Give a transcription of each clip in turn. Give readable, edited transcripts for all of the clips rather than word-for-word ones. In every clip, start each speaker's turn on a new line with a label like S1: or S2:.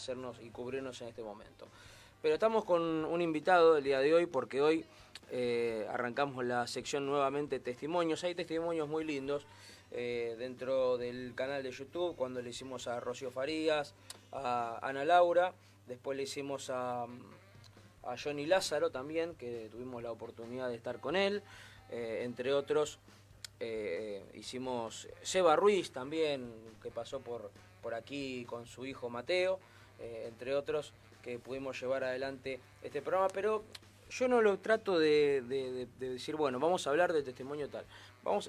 S1: hacernos y cubrirnos en este momento. Pero estamos con un invitado el día de hoy porque hoy arrancamos la sección nuevamente testimonios. Hay testimonios muy lindos dentro del canal de YouTube, cuando le hicimos a Rocío Farías, a Ana Laura, después le hicimos a Johnny Lázaro también, que tuvimos la oportunidad de estar con él, entre otros. Hicimos Seba Ruiz también, que pasó por aquí con su hijo Mateo, entre otros, que pudimos llevar adelante este programa, pero yo no lo trato de decir, bueno, vamos a hablar de testimonio tal.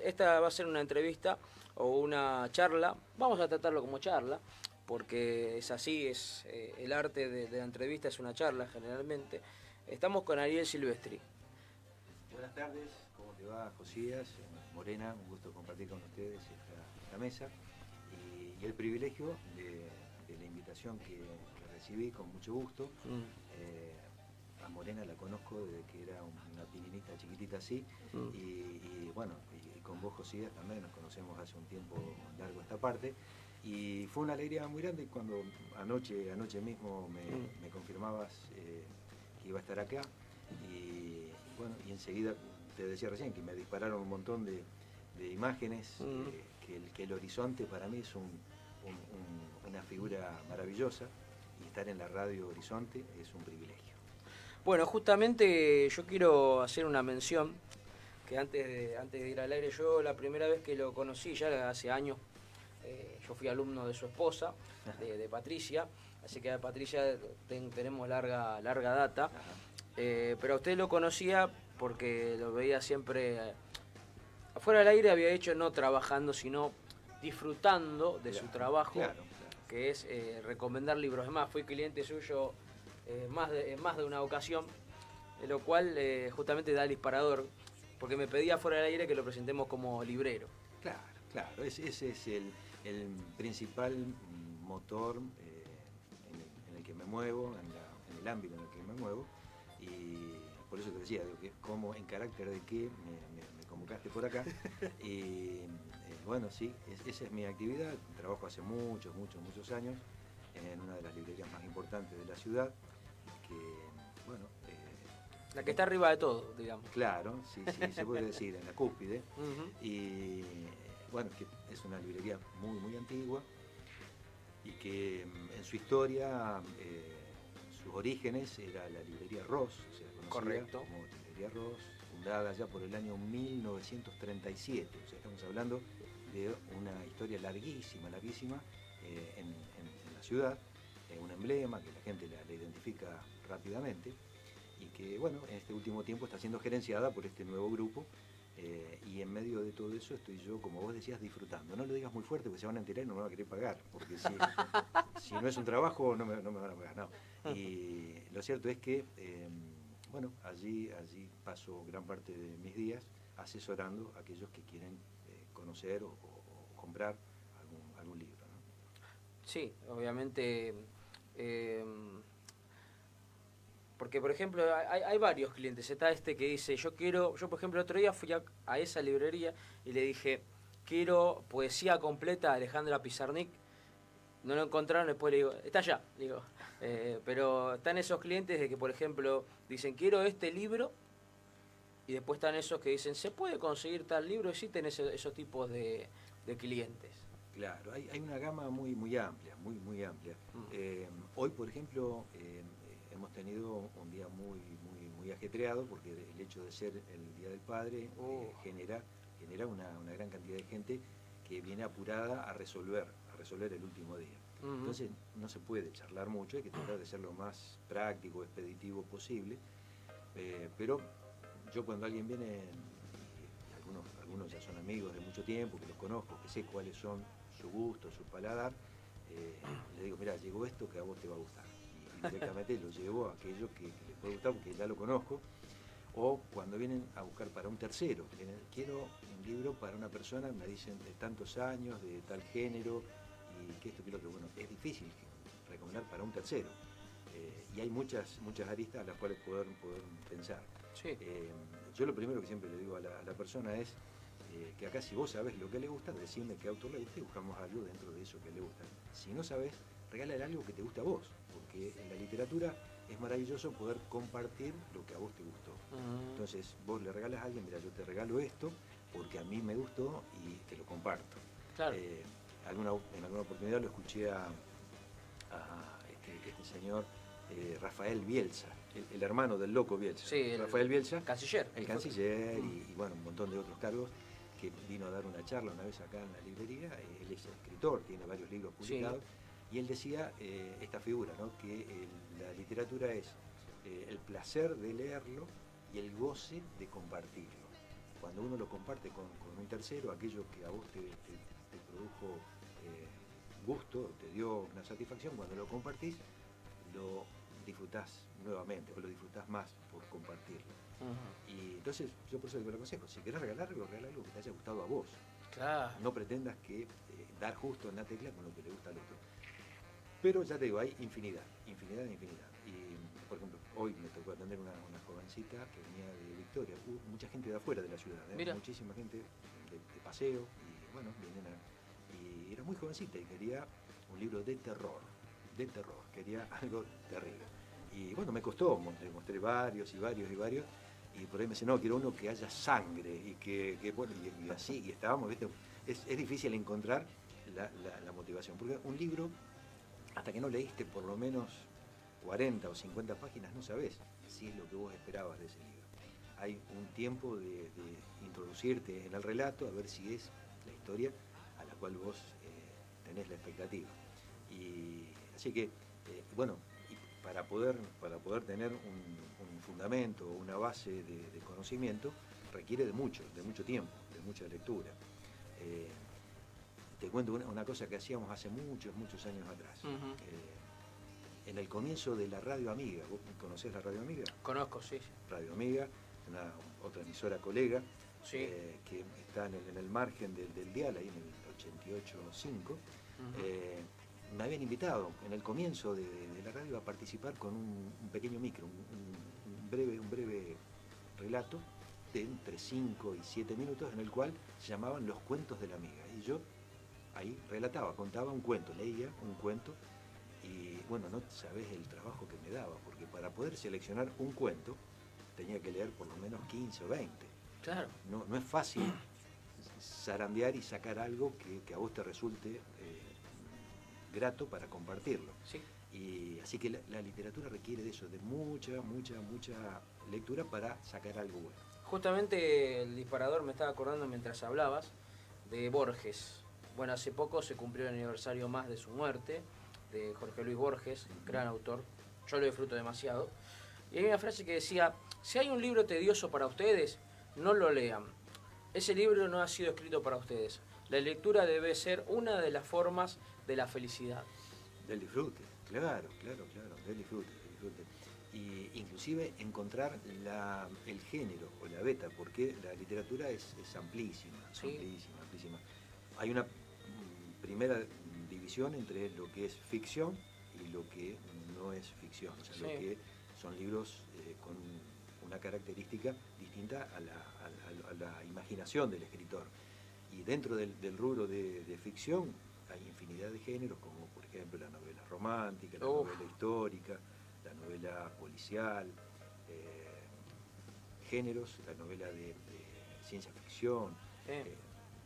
S1: Esta va a ser una entrevista o una charla, vamos a tratarlo como charla, porque es así, es el arte de la entrevista, es una charla generalmente. Estamos con Ariel Silvestri.
S2: Buenas tardes, ¿cómo te va, Josías? Morena, un gusto compartir con ustedes esta mesa y el privilegio de la invitación que recibí con mucho gusto. A Morena la conozco desde que era una pininita chiquitita así, y bueno, y con vos, Josías, también nos conocemos hace un tiempo largo esta parte, y fue una alegría muy grande cuando anoche mismo me confirmabas que iba a estar acá, y bueno, y enseguida te decía recién que me dispararon un montón de imágenes, que el horizonte para mí es una figura maravillosa, y estar en la radio Horizonte es un privilegio.
S1: Bueno, justamente yo quiero hacer una mención, que antes de ir al aire, yo la primera vez que lo conocí, ya hace años, yo fui alumno de su esposa, de Patricia, así que a Patricia tenemos larga data, pero a usted lo conocía porque lo veía siempre, afuera del aire había hecho no trabajando, sino disfrutando de su trabajo, que es recomendar libros. Es más, fui cliente suyo más de una ocasión, lo cual justamente da el disparador, porque me pedía fuera del aire que lo presentemos como librero.
S2: Claro, ese es el principal motor en el que me muevo, en el ámbito en el que me muevo, y por eso te decía, que como en carácter de que me convocaste por acá, y bueno, sí, esa es mi actividad. Trabajo hace muchos años en una de las librerías más importantes de la ciudad, que bueno...
S1: la que está arriba de todo, digamos.
S2: Claro, sí, se puede decir, en la cúspide. Y bueno, que es una librería muy antigua, y que en su historia, sus orígenes era la librería Ross, se la conocía.
S1: Correcto.
S2: Como librería Ross, fundada ya por el año 1937. O sea, estamos hablando de una historia larguísima en la ciudad, un emblema que la gente la identifica rápidamente, y que bueno, en este último tiempo está siendo gerenciada por este nuevo grupo, y en medio de todo eso estoy yo, como vos decías, disfrutando. No lo digas muy fuerte porque se van a enterar y no me van a querer pagar, porque si no es un trabajo no me van a pagar, no. Y lo cierto es que bueno, allí paso gran parte de mis días asesorando a aquellos que quieren conocer o comprar algún libro, ¿no?
S1: Sí, obviamente, porque por ejemplo hay varios clientes. Está este que dice, yo por ejemplo el otro día fui a esa librería y le dije, quiero poesía completa de Alejandra Pizarnik. No lo encontraron, después le digo, está allá, digo. Pero están esos clientes de que, por ejemplo, dicen, quiero este libro, y después están esos que dicen, ¿se puede conseguir tal libro? Y sí tenés esos tipos de clientes.
S2: Claro, hay una gama muy amplia, muy amplia. Hoy, por ejemplo, hemos tenido un día muy ajetreado, porque el hecho de ser el Día del Padre genera una gran cantidad de gente que viene apurada a resolver el último día. Entonces no se puede charlar mucho, hay que tratar de ser lo más práctico, expeditivo posible, pero yo cuando alguien viene, y algunos ya son amigos de mucho tiempo, que los conozco, que sé cuáles son su gusto, su paladar, le digo, mira, llegó esto que a vos te va a gustar, y directamente lo llevo a aquello que les puede gustar porque ya lo conozco. O cuando vienen a buscar para un tercero, quiero un libro para una persona, me dicen de tantos años, de tal género, y que esto, que lo otro. Bueno, es difícil recomendar para un tercero, y hay muchas aristas a las cuales poder pensar.
S1: Sí.
S2: Yo lo primero que siempre le digo a la persona es que acá, si vos sabés lo que le gusta, decime qué autor le gusta y buscamos algo dentro de eso que le gusta. Si no sabés, regálale algo que te guste a vos, que en la literatura es maravilloso poder compartir lo que a vos te gustó. Entonces vos le regalas a alguien, mira, yo te regalo esto porque a mí me gustó y te lo comparto.
S1: Claro.
S2: En alguna oportunidad lo escuché a este señor Rafael Bielsa, el hermano del loco Bielsa.
S1: Sí,
S2: Rafael Bielsa,
S1: canciller.
S2: el canciller y bueno, un montón de otros cargos, que vino a dar una charla una vez acá en la librería. Él es escritor, tiene varios libros publicados, sí. Y él decía esta figura, ¿no? Que la literatura es el placer de leerlo y el goce de compartirlo. Cuando uno lo comparte con un tercero, aquello que a vos te produjo gusto, te dio una satisfacción, cuando lo compartís, lo disfrutás nuevamente, o lo disfrutás más por compartirlo. Y entonces yo por eso digo el consejo, si querés regalar algo que te haya gustado a vos.
S1: Claro.
S2: No pretendas que dar justo en la tecla con lo que le gusta al otro. Pero ya te digo, hay infinidad. Y, por ejemplo, hoy me tocó atender una jovencita que venía de Victoria. Hubo mucha gente de afuera de la ciudad, muchísima gente de paseo, y bueno, y era muy jovencita y quería un libro de terror, quería algo terrible. Y bueno, me costó, le mostré varios, y por ahí me dice, no, quiero uno que haya sangre, y bueno, y así, y estábamos, ¿viste? Es difícil encontrar la motivación, porque un libro, hasta que no leíste por lo menos 40 o 50 páginas, no sabés si es lo que vos esperabas de ese libro. Hay un tiempo de introducirte en el relato, a ver si es la historia a la cual vos tenés la expectativa. Y así que, bueno, para poder tener un fundamento, una base de conocimiento, requiere de mucho tiempo, de mucha lectura. Te cuento una cosa que hacíamos hace muchos años atrás. En el comienzo de la Radio Amiga, ¿vos conocés la Radio Amiga?
S1: Conozco, sí.
S2: Radio Amiga, otra emisora colega,
S1: sí.
S2: Que está en el margen del dial, ahí en el 88.5. Me habían invitado en el comienzo de la radio a participar con un pequeño micro, un breve relato de entre 5 y 7 minutos, en el cual se llamaban Los Cuentos de la Amiga. Y yo ahí contaba un cuento, leía un cuento, y bueno, no sabés el trabajo que me daba, porque para poder seleccionar un cuento tenía que leer por lo menos 15 o 20.
S1: Claro.
S2: No es fácil zarandear y sacar algo que a vos te resulte grato para compartirlo.
S1: Sí.
S2: Y así que la literatura requiere de eso, de mucha lectura para sacar algo bueno.
S1: Justamente el disparador me estaba acordando mientras hablabas de Borges. Bueno, hace poco se cumplió el aniversario más de su muerte, de Jorge Luis Borges, gran autor. Yo lo disfruto demasiado. Y hay una frase que decía, si hay un libro tedioso para ustedes, no lo lean. Ese libro no ha sido escrito para ustedes. La lectura debe ser una de las formas de la felicidad.
S2: Del disfrute, claro, del disfrute. Y inclusive encontrar el género o la beta, porque la literatura es amplísima, sí. amplísima. Hay una primera división entre lo que es ficción y lo que no es ficción, o sea, sí. Lo que son libros con una característica distinta a la imaginación del escritor. Y dentro del rubro de ficción hay infinidad de géneros, como por ejemplo la novela romántica, la novela histórica, la novela policial, géneros, la novela de ciencia ficción.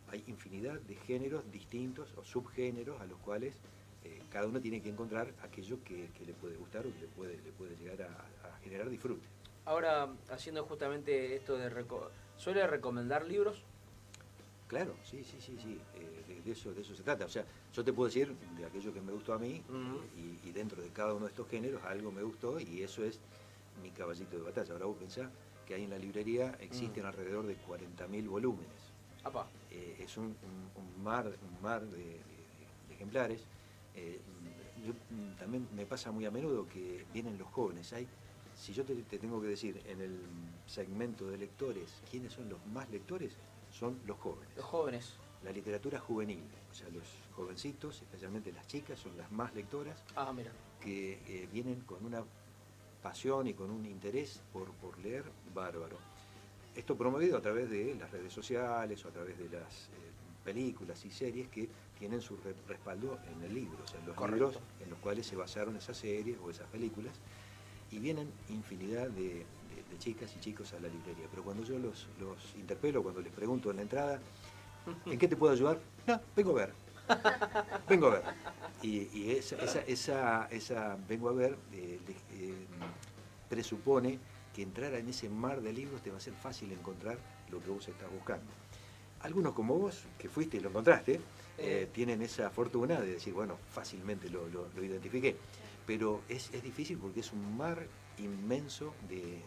S2: Hay infinidad de géneros distintos o subgéneros a los cuales cada uno tiene que encontrar aquello que le puede gustar o que le puede llegar a generar disfrute.
S1: Ahora, haciendo justamente esto ¿suele recomendar libros?
S2: Claro, sí. De eso se trata. O sea, yo te puedo decir de aquello que me gustó a mí, y dentro de cada uno de estos géneros algo me gustó, y eso es mi caballito de batalla. Ahora vos pensás que ahí en la librería existen alrededor de 40.000 volúmenes. Es un mar de ejemplares. También me pasa muy a menudo que vienen los jóvenes. Si yo te tengo que decir en el segmento de lectores quiénes son los más lectores, son los jóvenes.
S1: Los jóvenes.
S2: La literatura juvenil, o sea, los jovencitos, especialmente las chicas, son las más lectoras.
S1: Mira.
S2: Que vienen con una pasión y con un interés por leer bárbaro. Esto promovido a través de las redes sociales o a través de las películas y series que tienen su respaldo en el libro, o sea, en los
S1: Correcto.
S2: libros en los cuales se basaron esas series o esas películas, y vienen infinidad de chicas y chicos a la librería. Pero cuando yo los interpelo, cuando les pregunto en la entrada, ¿en qué te puedo ayudar? No, vengo a ver. Vengo a ver. Y esa vengo a ver presupone que entrar en ese mar de libros te va a ser fácil encontrar lo que vos estás buscando. Algunos como vos, que fuiste y lo encontraste, tienen esa fortuna de decir, bueno, fácilmente lo identifiqué. Pero es difícil porque es un mar inmenso de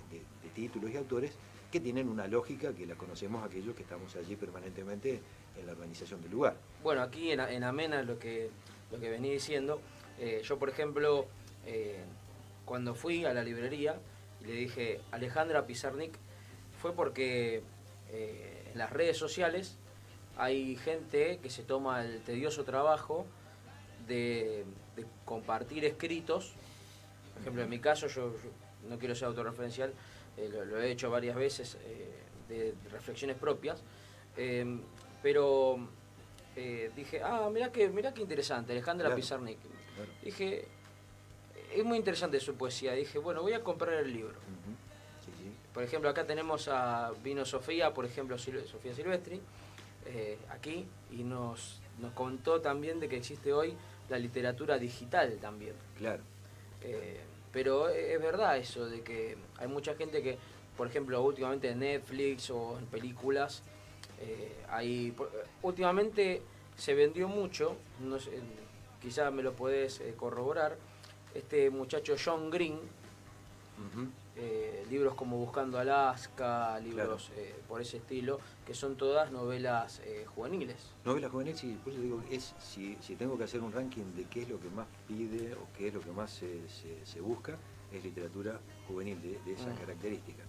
S2: títulos y autores que tienen una lógica que la conocemos aquellos que estamos allí permanentemente en la organización del lugar.
S1: Bueno, aquí en Amena lo que venía diciendo, yo por ejemplo, cuando fui a la librería y le dije Alejandra Pizarnik, fue porque en las redes sociales hay gente que se toma el tedioso trabajo de compartir escritos. Por ejemplo, en mi caso, yo no quiero ser autorreferencial, lo he hecho varias veces, de reflexiones propias, pero dije, mirá qué interesante, Alejandra
S2: Claro.
S1: Pizarnik.
S2: Claro.
S1: Dije, es muy interesante su poesía. Dije, bueno, voy a comprar el libro.
S2: Sí, sí.
S1: Por ejemplo, acá tenemos vino Sofía, por ejemplo, Sofía Silvestri, aquí, y nos contó también de que existe hoy la literatura digital también.
S2: Claro.
S1: Pero es verdad eso, de que hay mucha gente que, por ejemplo, últimamente en Netflix o en películas, últimamente se vendió mucho, no sé, quizás me lo podés corroborar, este muchacho John Green, libros como Buscando Alaska, libros por ese estilo, que son todas novelas juveniles.
S2: Novela juvenil, sí, por eso digo, si tengo que hacer un ranking de qué es lo que más pide o qué es lo que más se busca, es literatura juvenil de esa característica.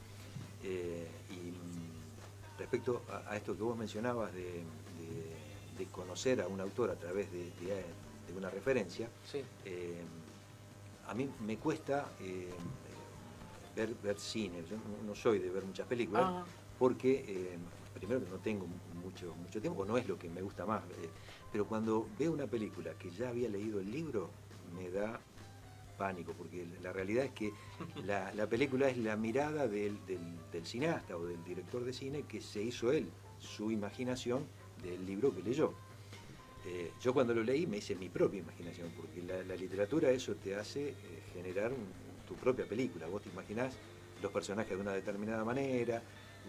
S2: Y respecto a esto que vos mencionabas de conocer a un autor a través de una referencia,
S1: Sí.
S2: A mí me cuesta ver cine. Yo no soy de ver muchas películas porque primero que no tengo mucho tiempo, o no es lo que me gusta más, pero cuando veo una película que ya había leído el libro, me da pánico, porque la realidad es que la película es la mirada del cineasta o del director de cine que se hizo él, su imaginación del libro que leyó. Yo cuando lo leí me hice mi propia imaginación, porque la literatura eso te hace generar tu propia película. Vos te imaginás los personajes de una determinada manera,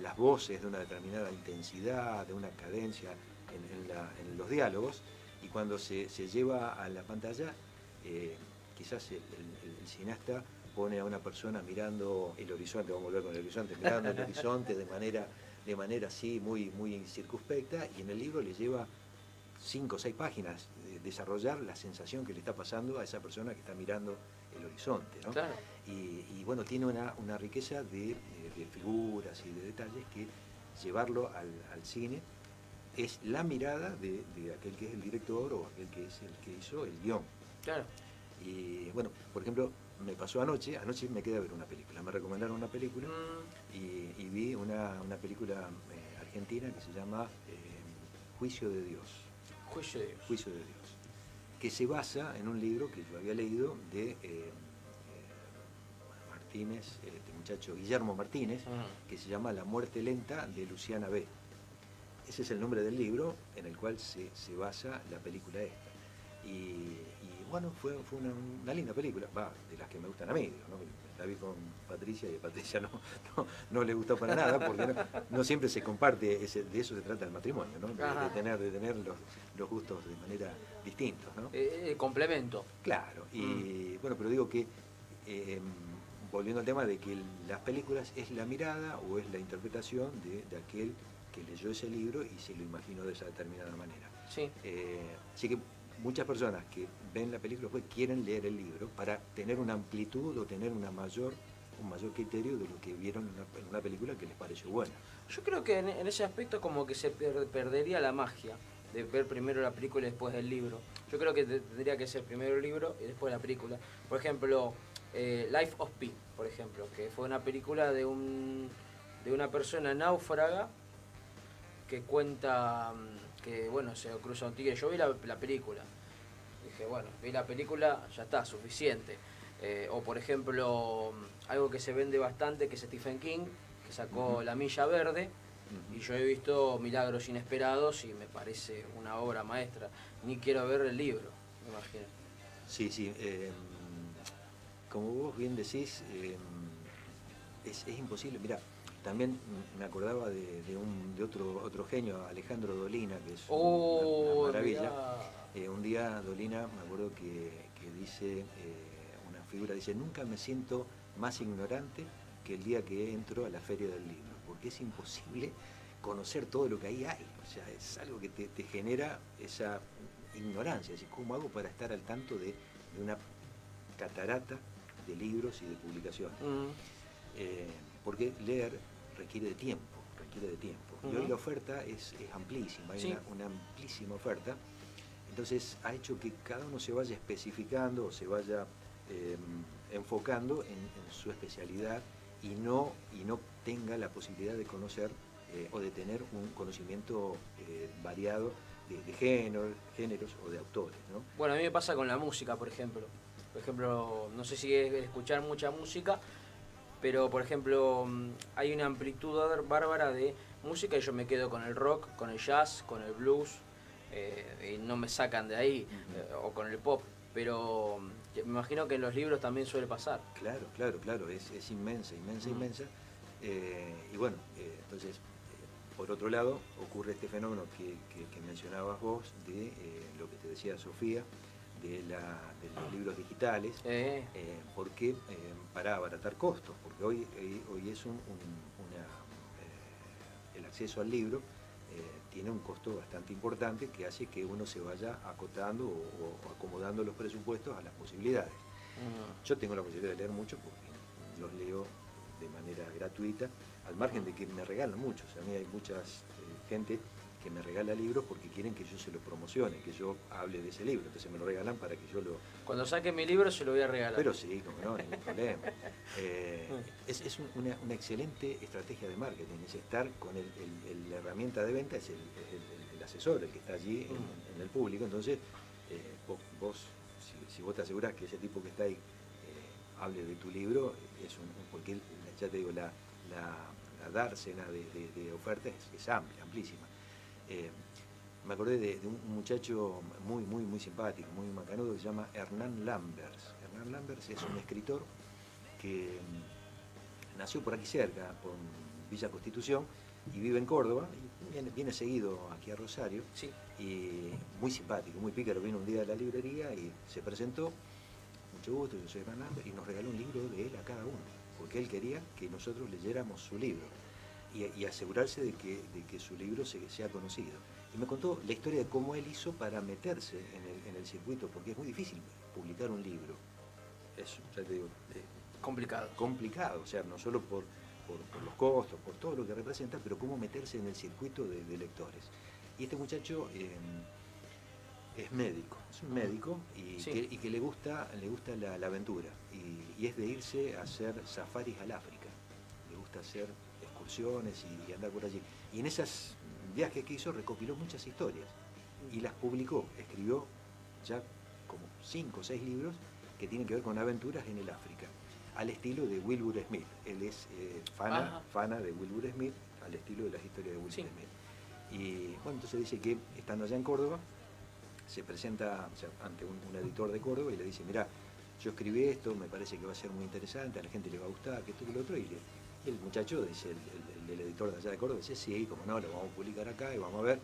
S2: las voces de una determinada intensidad, de una cadencia en los diálogos, y cuando se lleva a la pantalla, quizás el cineasta pone a una persona mirando el horizonte, vamos a volver con el horizonte, mirando el horizonte de manera así muy circunspecta, y en el libro le lleva 5 o 6 páginas desarrollar la sensación que le está pasando a esa persona que está mirando el horizonte, ¿no?
S1: Claro.
S2: Y bueno, tiene una riqueza de figuras y de detalles que llevarlo al cine es la mirada de aquel que es el director o aquel que es el que hizo el guión.
S1: Claro.
S2: Y bueno, por ejemplo, me pasó anoche me quedé a ver una película, me recomendaron una película y vi una película argentina que se llama Juicio de Dios.
S1: Juicio de Dios.
S2: Juicio de Dios, que se basa en un libro que yo había leído de Martínez, este muchacho Guillermo Martínez, que se llama La muerte lenta de Luciana B. Ese es el nombre del libro en el cual se basa la película esta. Y bueno, fue una linda película, de las que me gustan a mí, ¿no? La vi con Patricia y a Patricia no le gustó para nada, porque no siempre se comparte, de eso se trata el matrimonio, ¿no? De tener los gustos de manera distintos, ¿no?
S1: Complemento.
S2: Claro, y bueno, pero digo que, volviendo al tema de que las películas es la mirada o es la interpretación de aquel que leyó ese libro y se lo imaginó de esa determinada manera.
S1: Sí.
S2: Así que muchas personas que ven la película pues quieren leer el libro para tener una amplitud o tener un mayor criterio de lo que vieron en una película que les pareció buena.
S1: Yo creo que en ese aspecto como que se perdería la magia de ver primero la película y después el libro. Yo creo que tendría que ser primero el libro y después la película. Por ejemplo, Life of Pi, por ejemplo, que fue una película de una persona náufraga que cuenta que, bueno, se cruza un tigre. Yo vi la película. Dije, bueno, vi la película, ya está, suficiente. O por ejemplo, algo que se vende bastante, que es Stephen King, que sacó La Milla Verde, y yo he visto Milagros Inesperados y me parece una obra maestra. Ni quiero ver el libro, me imagino.
S2: Sí, sí. Como vos bien decís, es imposible. Mirá, también me acordaba de otro genio, Alejandro Dolina, que es una maravilla. Un día Dolina, me acuerdo que dice, una figura, dice, nunca me siento más ignorante que el día que entro a la Feria del Libro, porque es imposible conocer todo lo que ahí hay. O sea, es algo que te genera esa ignorancia. Es decir, ¿cómo hago para estar al tanto de una catarata de libros y de publicaciones? Porque leer requiere de tiempo, Y hoy la oferta es amplísima, hay una amplísima oferta. Entonces ha hecho que cada uno se vaya especificando o se vaya enfocando en su especialidad y no tenga la posibilidad de conocer o de tener un conocimiento variado de géneros o de autores, ¿no?
S1: Bueno, a mí me pasa con la música, por ejemplo. Por ejemplo, no sé si es escuchar mucha música, pero por ejemplo hay una amplitud bárbara de música y yo me quedo con el rock, con el jazz, con el blues, y no me sacan de ahí, o con el pop. Pero me imagino que en los libros también suele pasar.
S2: Claro, es inmensa. Y bueno, entonces, por otro lado, ocurre este fenómeno que mencionabas vos, de lo que te decía Sofía, de los libros digitales, porque para abaratar costos, porque hoy es el acceso al libro tiene un costo bastante importante que hace que uno se vaya acotando o acomodando los presupuestos a las posibilidades. Yo tengo la posibilidad de leer mucho porque los leo de manera gratuita, al margen de que me regalan muchos. A mí hay mucha gente que me regala libros porque quieren que yo se lo promocione, que yo hable de ese libro, entonces me lo regalan para que yo lo...
S1: Cuando saque mi libro se lo voy a regalar.
S2: Pero sí, como no, ningún problema. Es una excelente estrategia de marketing, es estar con la herramienta de venta, es el asesor, el que está allí en el público. Entonces, vos si vos te asegurás que ese tipo que está ahí hable de tu libro, porque ya te digo, la dársena de ofertas es amplia, amplísima. Me acordé de un muchacho muy simpático, muy macanudo, que se llama Hernán Lambers. Hernán Lambers es un escritor que nació por aquí cerca, por Villa Constitución, y vive en Córdoba, y viene seguido aquí a Rosario,
S1: sí.
S2: Y muy simpático, muy pícaro. Vino un día a la librería y se presentó, mucho gusto, yo soy Hernán Lambers, y nos regaló un libro de él a cada uno, porque él quería que nosotros leyéramos su libro y asegurarse de que su libro sea conocido. Y me contó la historia de cómo él hizo para meterse en el circuito, porque es muy difícil publicar un libro. Es, ya te digo, complicado, o sea, no solo por los costos, por todo lo que representa, pero cómo meterse en el circuito de lectores. Y este muchacho es médico, es un médico y que le gusta la aventura, y es de irse a hacer safaris al África, le gusta hacer excursiones y andar por allí. Y en esos viajes que hizo recopiló muchas historias y las publicó, escribió ya como 5 o 6 libros que tienen que ver con aventuras en el África, al estilo de Wilbur Smith. Él es fana de Wilbur Smith, al estilo de las historias de Wilbur Smith. Y bueno, entonces dice que estando allá en Córdoba, se presenta ante un editor de Córdoba y le dice, mirá, yo escribí esto, me parece que va a ser muy interesante, a la gente le va a gustar, que esto y lo otro, y el muchacho, dice el editor de allá de Córdoba, dice, sí, como no, lo vamos a publicar acá y vamos a ver,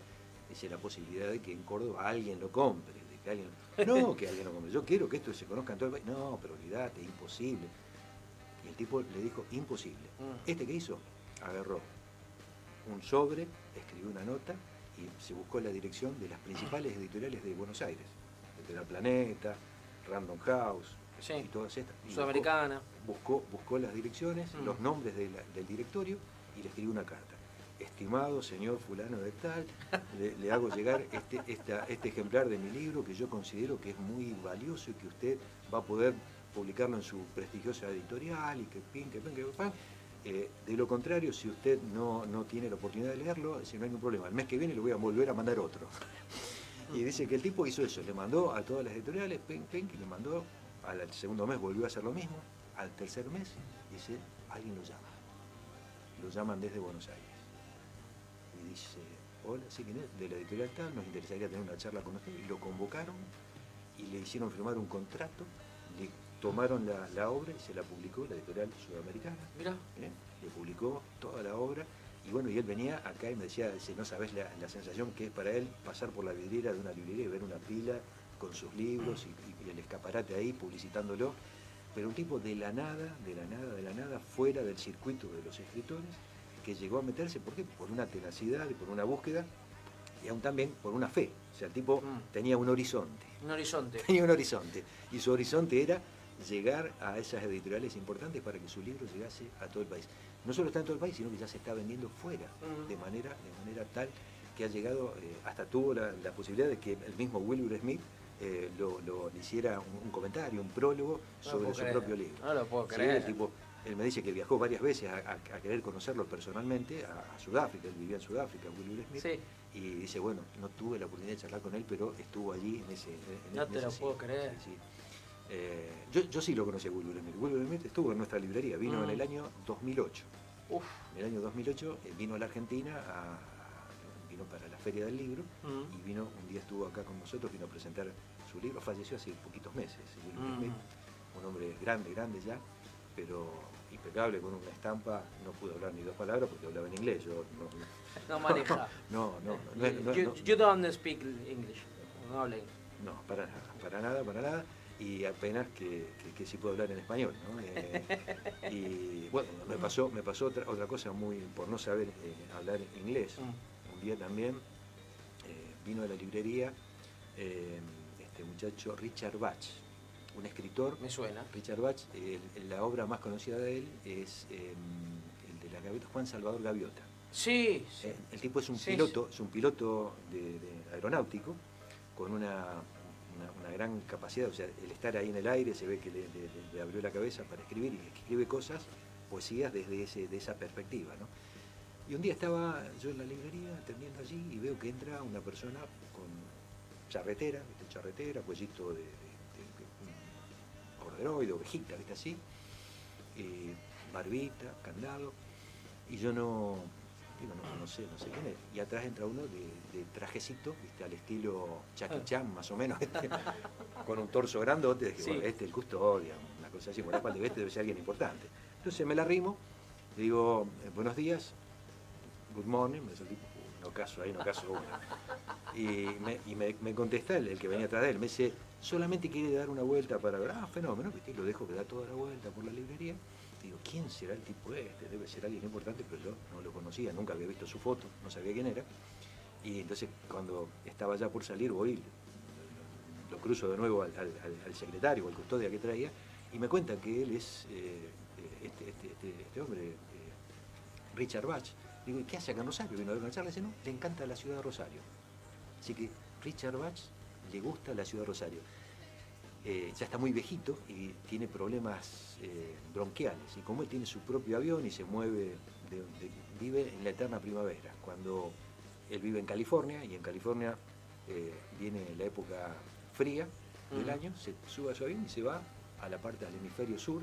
S2: dice, la posibilidad de que en Córdoba alguien lo compre, de que alguien lo compre, yo quiero que esto se conozca en todo el país. No, pero olvídate, imposible. Y el tipo le dijo, imposible. ¿Este qué hizo? Agarró un sobre, escribió una nota y se buscó la dirección de las principales editoriales de Buenos Aires, Editorial Planeta, Random House, y todas estas.
S1: Sudamericana.
S2: Buscó las direcciones, los nombres del directorio, y le escribió una carta. Estimado señor fulano de tal, le hago llegar este ejemplar de mi libro, que yo considero que es muy valioso y que usted va a poder publicarlo en su prestigiosa editorial, y que pan. De lo contrario, si usted no tiene la oportunidad de leerlo, si no hay ningún problema, el mes que viene le voy a volver a mandar otro. Y dice que el tipo hizo eso, le mandó a todas las editoriales, y le mandó, al segundo mes volvió a hacer lo mismo, al tercer mes, dice, alguien lo llama. Lo llaman desde Buenos Aires. Y dice, hola, sí, ¿quién es? De la editorial tal, nos interesaría tener una charla con usted. Y lo convocaron y le hicieron firmar un contrato, le tomaron la obra y se la publicó la editorial sudamericana.
S1: Mirá.
S2: Le publicó toda la obra. Y bueno, y él venía acá y me decía, no sabés la sensación que es para él pasar por la vidriera de una librería y ver una pila con sus libros y el escaparate ahí publicitándolo. Pero un tipo de la nada, fuera del circuito de los escritores, que llegó a meterse, ¿por qué? Por una tenacidad y por una búsqueda, y aún también por una fe. O sea, el tipo tenía un horizonte.
S1: Un horizonte.
S2: Tenía un horizonte. Y su horizonte era llegar a esas editoriales importantes para que su libro llegase a todo el país. No solo está en todo el país, sino que ya se está vendiendo fuera, de manera tal que ha llegado, hasta tuvo la posibilidad de que el mismo Wilbur Smith le hiciera un comentario, un prólogo sobre su propio libro.
S1: No lo puedo
S2: Sí,
S1: creer.
S2: el tipo, él me dice que viajó varias veces a querer conocerlo personalmente, a Sudáfrica, él vivía en Sudáfrica, Wilbur Smith,
S1: Sí.
S2: y dice, bueno, no tuve la oportunidad de charlar con él, pero estuvo allí en ese
S1: No te lo puedo creer.
S2: Sí, sí. Yo sí lo conocí a Wilbur Smith. Wilbur Smith estuvo en nuestra librería, vino en el año 2008.
S1: Uf.
S2: En el año 2008 vino a la Argentina, vino para la Feria del Libro, y un día estuvo acá con nosotros, vino a presentar su libro, falleció hace poquitos meses. Wilbur Smith, un hombre grande ya, pero impecable, con una estampa, no pude hablar ni dos palabras porque hablaba en inglés. Yo
S1: No maneja.
S2: No,
S1: You don't speak English. No hablen.
S2: No, para nada. Y apenas que sí puedo hablar en español, ¿no? Y bueno, me pasó otra cosa muy, por no saber hablar inglés. Un día también vino a la librería este muchacho Richard Bach, un escritor.
S1: Me suena.
S2: Richard Bach, la obra más conocida de él es el de la gaviota, Juan Salvador Gaviota.
S1: Sí.
S2: El tipo es un piloto de aeronáutico con una gran capacidad, o sea, el estar ahí en el aire se ve que le abrió la cabeza para escribir, y escribe cosas, poesías desde esa perspectiva, ¿no? Y un día estaba yo en la librería atendiendo allí y veo que entra una persona con charretera, cuellito de corderoide, ovejita, ¿viste? Así, barbita, candado, y yo no sé quién es. Y atrás entra uno de trajecito, ¿viste? Al estilo Jackie Chan, más o menos, ¿viste? Con un torso grandote. Dije, bueno, este es el custodio, una cosa así, por la cual debe ser alguien importante. Entonces me la arrimo, le digo, buenos días, good morning, me dice el tipo, no caso una. Y me contesta el que venía atrás de él, me dice, solamente quiere dar una vuelta para ver, fenómeno, ¿viste? Lo dejo que da toda la vuelta por la librería. Digo, ¿quién será el tipo este? Debe ser alguien importante, pero yo no lo conocía, nunca había visto su foto, no sabía quién era. Y entonces cuando estaba ya por salir, voy, lo cruzo de nuevo al secretario, al custodia que traía, y me cuenta que él es este hombre, Richard Bach. Digo, ¿y qué hace acá en Rosario? Vino a ver una charla, dice, no, le encanta la ciudad de Rosario. Así que Richard Bach le gusta la ciudad de Rosario. Ya está muy viejito y tiene problemas bronquiales, y como él tiene su propio avión y se mueve, vive en la eterna primavera, cuando él vive en California, y en California viene la época fría del año, se sube a su avión y se va a la parte del hemisferio sur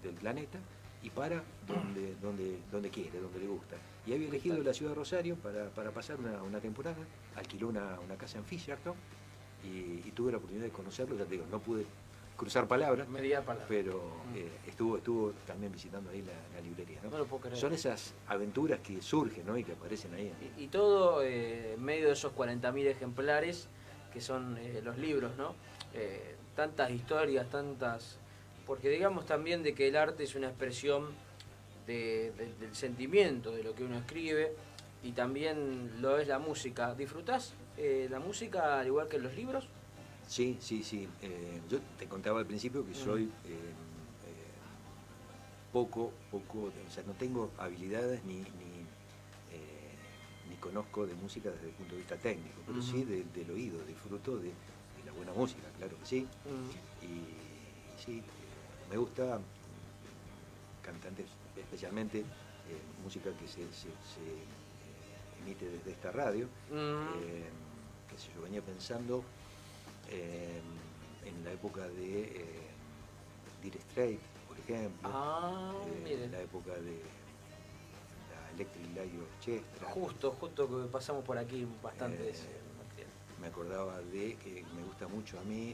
S2: del planeta y para donde quiere, donde le gusta. Y había elegido la ciudad de Rosario para pasar una temporada, alquiló una casa en Fisherton, y tuve la oportunidad de conocerlo. Ya te digo, no pude cruzar palabras, pero estuvo también visitando ahí la librería, ¿no?
S1: No lo puedo creer.
S2: Son esas aventuras que surgen, ¿no? Y que aparecen ahí.
S1: Y todo en medio de esos 40.000 ejemplares que son los libros, ¿no? Tantas historias, porque digamos también de que el arte es una expresión del sentimiento, de lo que uno escribe, y también lo es la música. ¿Disfrutás la música al igual que los libros?
S2: Sí. Yo te contaba al principio que soy poco, o sea, no tengo habilidades ni conozco de música desde el punto de vista técnico, pero sí del oído, disfruto de la buena música, claro que sí. Y sí, me gusta cantantes, especialmente música que se emite desde esta radio. Que sé yo, venía pensando en la época de Dire Straits, por ejemplo, en la época de la Electric Light Orchestra.
S1: Justo que pasamos por aquí bastante.
S2: Me acordaba de que me gusta mucho a mí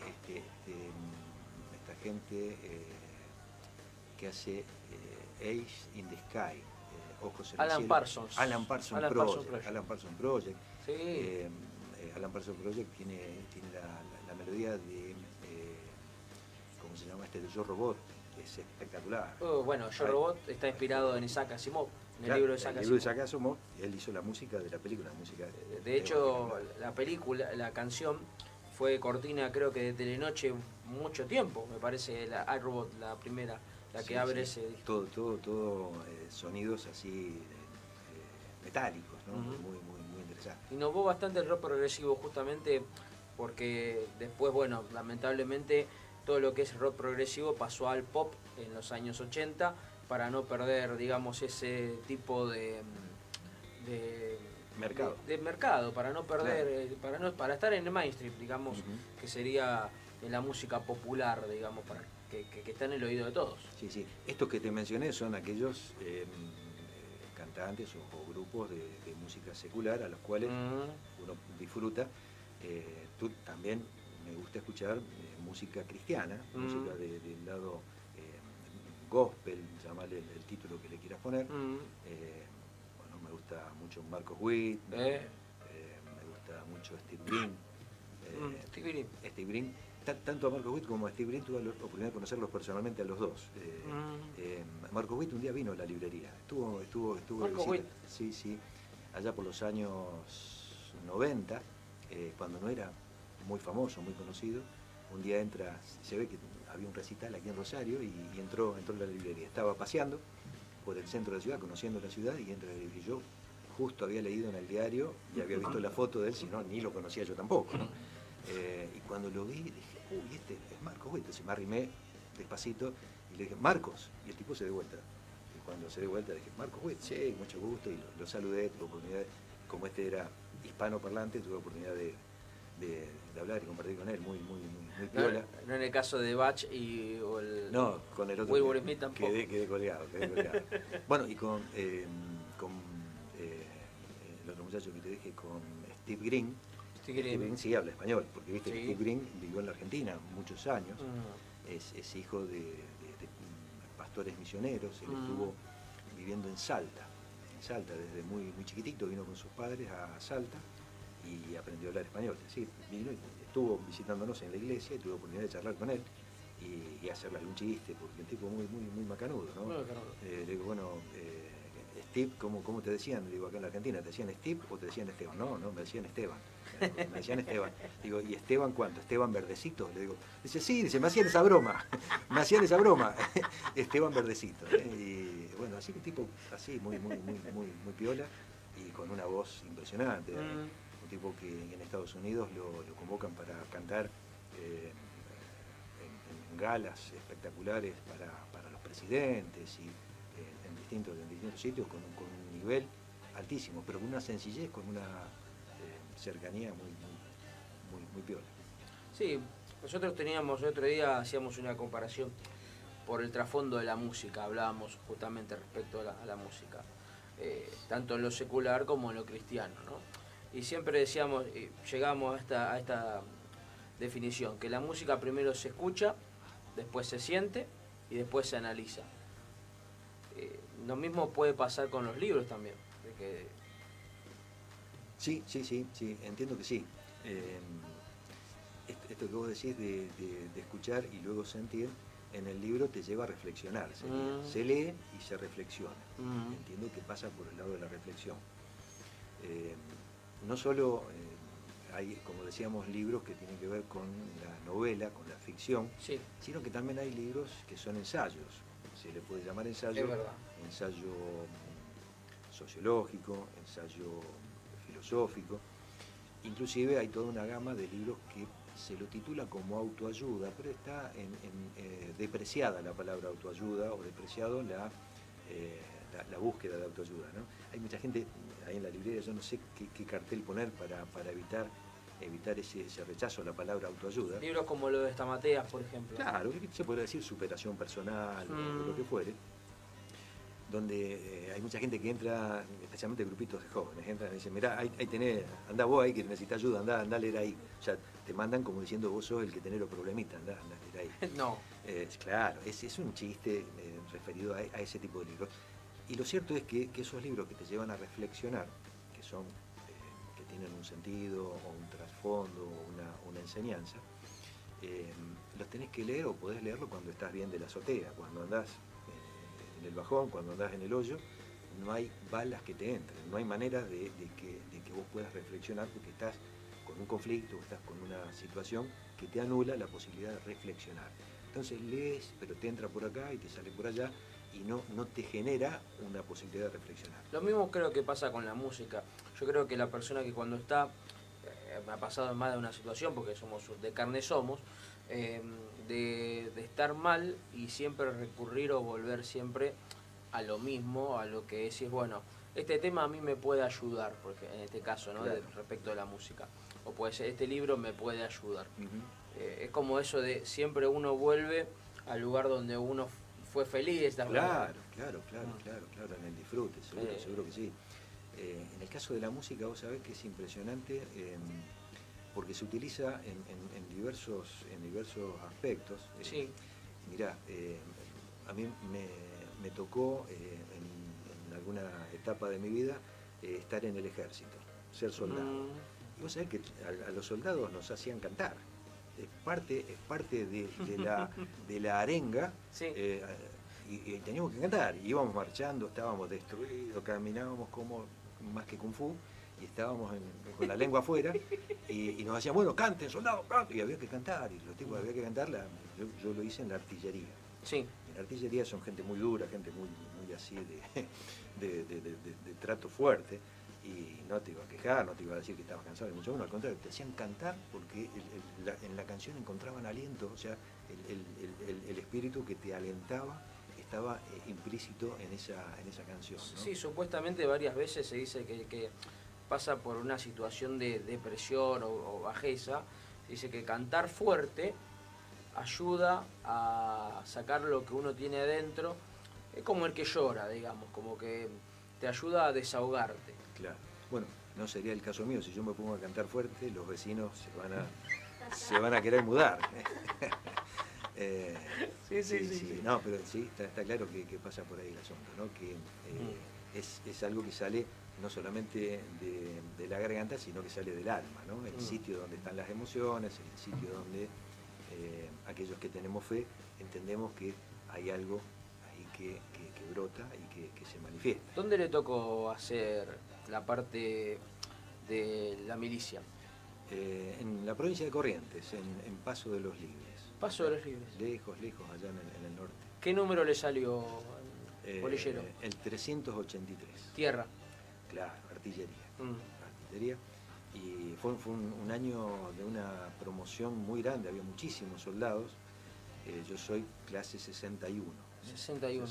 S2: esta gente que hace Ace in the Sky, Ojos en el Cielo. Alan Parsons Project.
S1: Sí.
S2: Alan Parsons Project tiene la melodía de, ¿cómo se llama de Yo Robot? Es espectacular.
S1: Bueno, Yo Robot está inspirado en Isaac Asimov, en el libro de Isaac
S2: Asimov. Él hizo la música de la película,
S1: de hecho, la película, la canción fue cortina, creo que de Telenoche mucho tiempo, me parece, la iRobot, la primera, la que abre ese disco.
S2: Todo sonidos así metálicos, ¿no? Muy interesante.
S1: Innovó bastante el rock progresivo justamente porque después, bueno, lamentablemente todo lo que es rock progresivo pasó al pop en los años 80 para no perder, digamos, ese tipo de mercado, para no perder, claro. para estar en el mainstream, digamos, que sería en la música popular, digamos, para que está en el oído de todos.
S2: Sí. Estos que te mencioné son aquellos cantantes o grupos de música secular a los cuales uno disfruta. Tú también me gusta escuchar música cristiana, música del lado gospel, llamarle el título que le quieras poner. Me gusta mucho Marcos Witt, me gusta mucho Steve Green. Steve Green. Tanto a Marcos Witt como a Steve Green tuve la oportunidad de conocerlos personalmente a los dos. Marcos Witt un día vino a la librería, estuvo de visita. Sí, allá por los años 90, cuando no era muy famoso, muy conocido. Un día entra, se ve que había un recital aquí en Rosario y entró a la librería. Estaba paseando por el centro de la ciudad, conociendo la ciudad, y entra a la librería. Yo justo había leído en el diario y había visto la foto de él, si no, ni lo conocía yo tampoco, ¿no? Y cuando lo vi, dije, uy, este es Marcos Witt. Entonces me arrimé despacito y le dije, Marcos, y el tipo se dio vuelta. Y cuando se dio vuelta dije, Marcos Witt, sí, mucho gusto, y lo saludé, tuve oportunidad, como este era hispanoparlante, tuve oportunidad de hablar y compartir con él, muy piola.
S1: No en el caso de Bach
S2: No, con el otro
S1: Will Smith tampoco.
S2: Quedé colgado. Bueno, y con el otro muchacho que te dije, con Steve Green. Steve Green sí habla español, porque viste que Steve Green vivió en la Argentina muchos años, es hijo de pastores misioneros, él estuvo viviendo en Salta desde muy chiquitito, vino con sus padres a Salta y aprendió a hablar español. Sí, vino y estuvo visitándonos en la iglesia y tuve oportunidad de charlar con él y hacerle algún chiste, porque un tipo muy macanudo, ¿no?
S1: Muy macanudo.
S2: Le digo, bueno, Steve, ¿cómo te decían? Le digo, acá en la Argentina, ¿te decían Steve o te decían Esteban? No, me decían Esteban. Me decían Esteban. Digo, ¿y Esteban cuánto? ¿Esteban Verdecito? Le digo, dice, sí, me hacían esa broma. Esteban Verdecito. Y bueno, así que tipo, así, muy piola y con una voz impresionante. Un tipo que en Estados Unidos lo convocan para cantar en galas espectaculares para los presidentes y en distintos sitios con un nivel altísimo, pero con una sencillez, con una cercanía muy piola.
S1: Sí, nosotros teníamos, el otro día hacíamos una comparación por el trasfondo de la música, hablábamos justamente respecto a la música, tanto en lo secular como en lo cristiano, ¿no? Y siempre decíamos, llegamos a esta definición, que la música primero se escucha, después se siente y después se analiza. Lo mismo puede pasar con los libros también.
S2: Sí, entiendo que sí. Esto que vos decís de escuchar y luego sentir, en el libro te lleva a reflexionar. Se lee y se reflexiona. Entiendo que pasa por el lado de la reflexión. No solo hay, como decíamos, libros que tienen que ver con la novela, con la ficción, sino que también hay libros que son ensayos. Se le puede llamar ensayo, ensayo sociológico, ensayo filosófico. Inclusive hay toda una gama de libros que se lo titula como autoayuda, pero está depreciada la palabra autoayuda o depreciado la búsqueda de autoayuda, ¿no? Hay mucha gente ahí en la librería, yo no sé qué cartel poner para evitar ese rechazo a la palabra autoayuda.
S1: Libros como lo de Stamateas, por ejemplo.
S2: Claro, se podría decir superación personal o lo que fuere, donde hay mucha gente que entra, especialmente grupitos de jóvenes, entran y dicen, mirá, ahí tenés, andá vos ahí que necesitas ayuda, andá a leer ahí. O sea, te mandan como diciendo vos sos el que tenés los problemitas, andá a leer ahí.
S1: No.
S2: Claro, es un chiste referido a ese tipo de libros. Y lo cierto es que esos libros que te llevan a reflexionar, que son, que tienen un sentido o un trasfondo o una enseñanza, los tenés que leer o podés leerlo cuando estás bien de la azotea, cuando andás en el bajón, cuando andás en el hoyo, no hay balas que te entren, no hay manera de que vos puedas reflexionar porque estás con un conflicto, estás con una situación que te anula la posibilidad de reflexionar. Entonces lees, pero te entra por acá y te sale por allá y no te genera una posibilidad de reflexionar.
S1: Lo mismo creo que pasa con la música. Yo creo que la persona que cuando está, me ha pasado en más de una situación, porque somos de carne somos, de estar mal y siempre recurrir o volver siempre a lo mismo, a lo que decís, bueno, este tema a mí me puede ayudar, porque en este caso, ¿no?
S2: Claro.
S1: Respecto a la música. O puede ser, este libro me puede ayudar. Es como eso de siempre uno vuelve al lugar donde uno fue feliz.
S2: Claro, en el disfrute, seguro que sí. En el caso de la música, vos sabés que es impresionante porque se utiliza en diversos aspectos.
S1: Sí.
S2: Mirá, a mí me tocó en alguna etapa de mi vida estar en el ejército, ser soldado. Y vos sabés que a los soldados nos hacían cantar. Es parte de la arenga.
S1: Sí.
S2: Y teníamos que cantar, íbamos marchando, estábamos destruidos, caminábamos como más que kung fu, y estábamos con la lengua afuera, y nos hacían, bueno, canten, soldados, canten, y había que cantar, y los tipos había que cantar, yo lo hice en la artillería.
S1: Sí.
S2: En la artillería son gente muy dura, gente muy así de trato fuerte, y no te iba a quejar, no te iba a decir que estabas cansado, mucho menos, al contrario, te hacían cantar porque en la canción encontraban aliento, o sea, el espíritu que te alentaba estaba implícito en esa canción, ¿no?
S1: Sí, supuestamente varias veces se dice que pasa por una situación de depresión o bajeza. Se dice que cantar fuerte ayuda a sacar lo que uno tiene adentro. Es como el que llora, digamos, como que te ayuda a desahogarte.
S2: Claro. Bueno, no sería el caso mío. Si yo me pongo a cantar fuerte, los vecinos se van a querer mudar. Sí. No, pero sí, está claro que pasa por ahí el asunto, ¿no? Que es algo que sale no solamente de la garganta, sino que sale del alma, ¿no? El sitio donde están las emociones, el sitio donde aquellos que tenemos fe entendemos que hay algo ahí que brota y que se manifiesta.
S1: ¿Dónde le tocó hacer la parte de la milicia?
S2: En la provincia de Corrientes, en Paso de los Libres.
S1: Paso de los Libres.
S2: Lejos, allá en el norte.
S1: ¿Qué número le salió al bolillero?
S2: El 383.
S1: Tierra.
S2: Claro, artillería. Artillería. Y fue un año de una promoción muy grande, había muchísimos soldados. Yo soy clase 61.
S1: 61.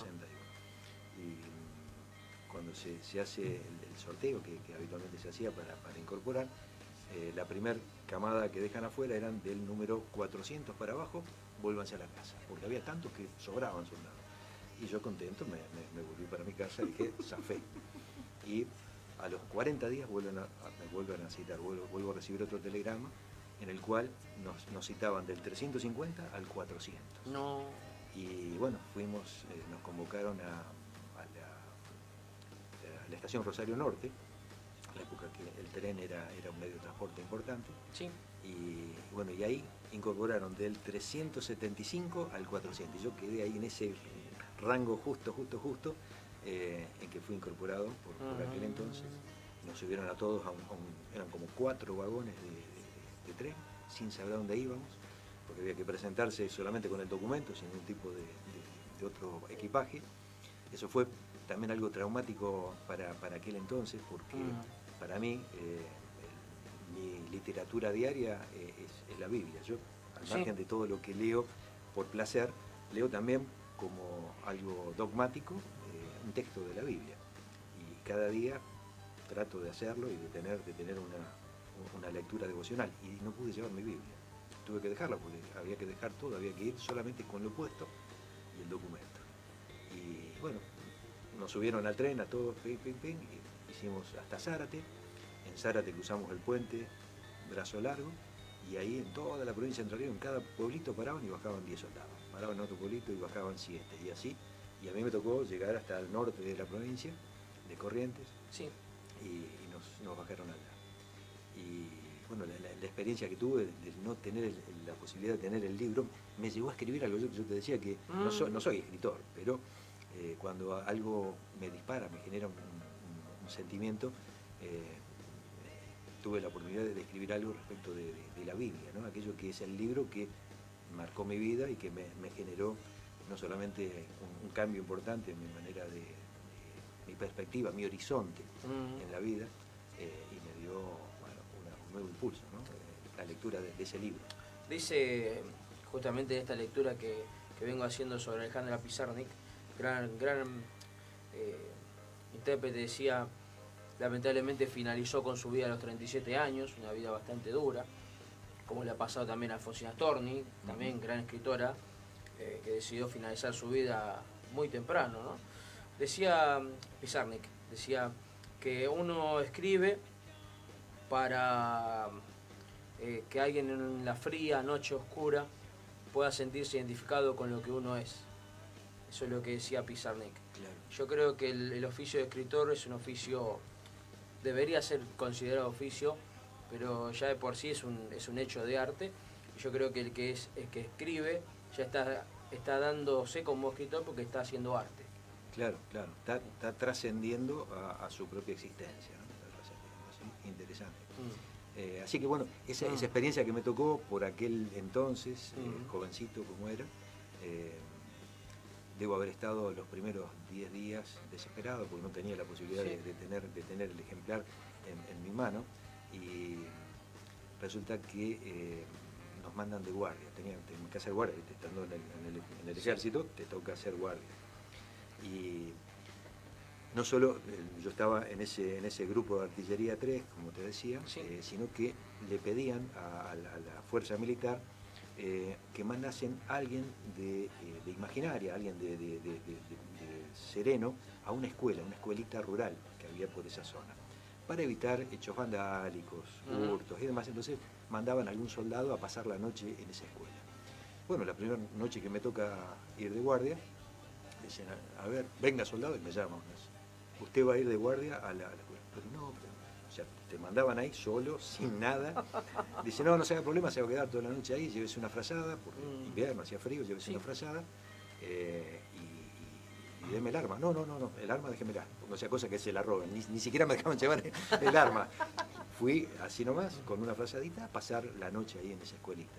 S2: Y cuando se hace el sorteo que habitualmente se hacía para incorporar, la primer camada que dejan afuera eran del número 400 para abajo, vuélvanse a la casa, porque había tantos que sobraban soldados. Y yo contento me volví para mi casa y dije, zafé. Y a los 40 días me vuelven a citar, vuelvo a recibir otro telegrama en el cual nos citaban del 350 al 400.
S1: No.
S2: Y bueno, nos convocaron a la estación Rosario Norte, en la época que el tren era un medio de transporte importante.
S1: Sí.
S2: Y bueno, y ahí incorporaron del 375 al 400. Y yo quedé ahí en ese rango justo, en que fui incorporado por aquel entonces. Nos subieron a todos eran como 4 vagones de tren, sin saber a dónde íbamos, porque había que presentarse solamente con el documento, sin ningún tipo de otro equipaje. Eso fue también algo traumático para aquel entonces, porque para mí mi literatura diaria es la Biblia. Yo, al margen de todo lo que leo por placer, leo también como algo dogmático un texto de la Biblia. Y cada día trato de hacerlo y de tener una lectura devocional. Y no pude llevar mi Biblia. Tuve que dejarla porque había que dejar todo, había que ir solamente con lo puesto y el documento. Y bueno, nos subieron al tren a todos, y hicimos hasta Zárate. En Zárate cruzamos el puente, Brazo Largo, y ahí en toda la provincia de Entre Ríos, en cada pueblito paraban y bajaban 10 soldados. Paraban en otro pueblito y bajaban 7, y así. Y a mí me tocó llegar hasta el norte de la provincia, de Corrientes,
S1: sí.
S2: y nos bajaron allá. Y bueno, la experiencia que tuve de no tener la posibilidad de tener el libro, me llevó a escribir algo. Yo te decía que no soy escritor, pero cuando algo me dispara, me genera un sentimiento, tuve la oportunidad de escribir algo respecto de la Biblia, ¿no? Aquello que es el libro que marcó mi vida y que me generó no solamente un cambio importante en mi manera de mi perspectiva, mi horizonte en la vida, y me dio un nuevo impulso, ¿no? La lectura de ese libro.
S1: Dice justamente esta lectura que vengo haciendo sobre Alejandra Pizarnik, gran intérprete, decía, lamentablemente finalizó con su vida a los 37 años, una vida bastante dura, como le ha pasado también a Alfonsina Storni, también gran escritora, que decidió finalizar su vida muy temprano, ¿no? Decía Pizarnik, decía que uno escribe para que alguien en la fría noche oscura pueda sentirse identificado con lo que uno es. Eso es lo que decía Pizarnik.
S2: Claro.
S1: Yo creo que el oficio de escritor es un oficio, debería ser considerado oficio, pero ya de por sí es un hecho de arte. Y yo creo que el que escribe ya está dándose como escritor porque está haciendo arte.
S2: Claro, está trascendiendo a su propia existencia, ¿no? Está trascendiendo, ¿sí? Interesante. Así que bueno, esa experiencia que me tocó por aquel entonces, jovencito como era, debo haber estado los primeros 10 días desesperado porque no tenía la posibilidad de tener el ejemplar en mi mano, y resulta que nos mandan de guardia. Tengo que hacer guardia, estando en el ejército, te toca hacer guardia. Y no solo yo estaba en ese grupo de artillería 3, como te decía, sino que le pedían a la fuerza militar que mandasen a alguien de imaginaria, alguien de sereno, a una escuelita rural que había por esa zona, para evitar hechos vandálicos, hurtos y demás. Entonces mandaban a algún soldado a pasar la noche en esa escuela. Bueno, la primera noche que me toca ir de guardia, dicen, a ver, venga soldado, y me llaman. Usted va a ir de guardia a la escuela. Pero no, o sea, te mandaban ahí solo, sin nada. Dice, no se haga problema, se va a quedar toda la noche ahí, llévese una frazada, porque invierno, hacía frío, llévese una frazada, y deme el arma. No, el arma déjemela, no sea cosa que se la roben, ni siquiera me dejaban llevar el arma. Fui así nomás, con una frazadita, a pasar la noche ahí en esa escuelita.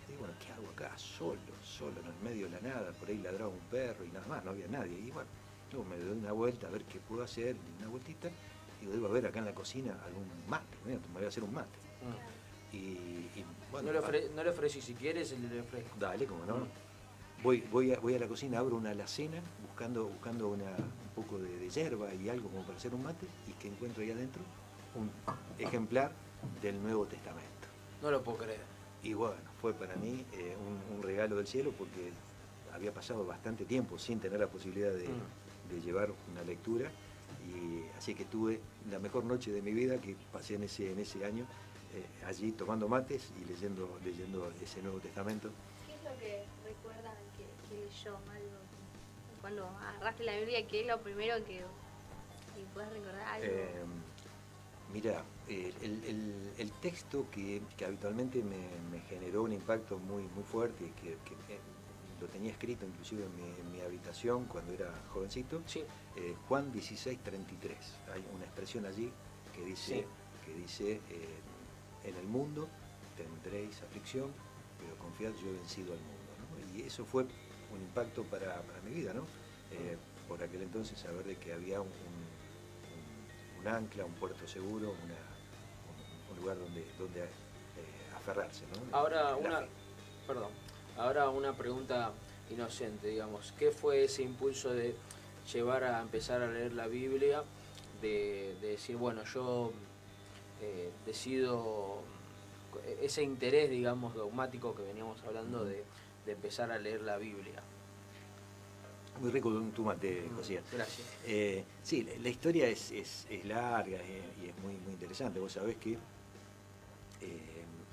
S2: Y bueno, ¿qué hago acá? Solo, en el medio de la nada, por ahí ladraba un perro y nada más, no había nadie. Y bueno, yo me doy una vuelta a ver qué puedo hacer, una vueltita, y digo, debo haber acá en la cocina algún mate, me voy a hacer un mate. Y bueno,
S1: no le ofrecí, si quieres, le ofrezco.
S2: Dale, como no. Voy a la cocina, abro una alacena, buscando un poco de hierba y algo como para hacer un mate, y que encuentro ahí adentro un ejemplar del Nuevo Testamento.
S1: No lo puedo creer.
S2: Y bueno, fue para mí un regalo del cielo, porque había pasado bastante tiempo sin tener la posibilidad de llevar una lectura, y así que tuve la mejor noche de mi vida que pasé en ese año, allí tomando mates y leyendo ese Nuevo Testamento.
S3: ¿Qué es lo que recuerdan que leyó? Algo, cuando agarraste la Biblia, ¿qué es lo primero que puedes recordar? Algo?
S2: Mira, el texto que habitualmente me generó un impacto muy fuerte, que lo tenía escrito inclusive en mi habitación cuando era jovencito, Juan 16:33. Hay una expresión allí que dice, en el mundo tendréis aflicción, pero confiad, yo he vencido al mundo, ¿no? Y eso fue un impacto para mi vida, ¿no? Por aquel entonces, saber de que había un ancla, un puerto seguro, un lugar donde aferrarse, ¿no?
S1: Ahora
S2: La
S1: una,
S2: fe.
S1: perdón, ahora una pregunta inocente, digamos, ¿qué fue ese impulso de llevar a empezar a leer la Biblia, de decir, bueno, yo decido ese interés, digamos, dogmático que veníamos hablando de empezar a leer la Biblia?
S2: Muy rico tu mate, José.
S1: Gracias.
S2: Sí, la historia es larga y es muy, muy interesante. Vos sabés que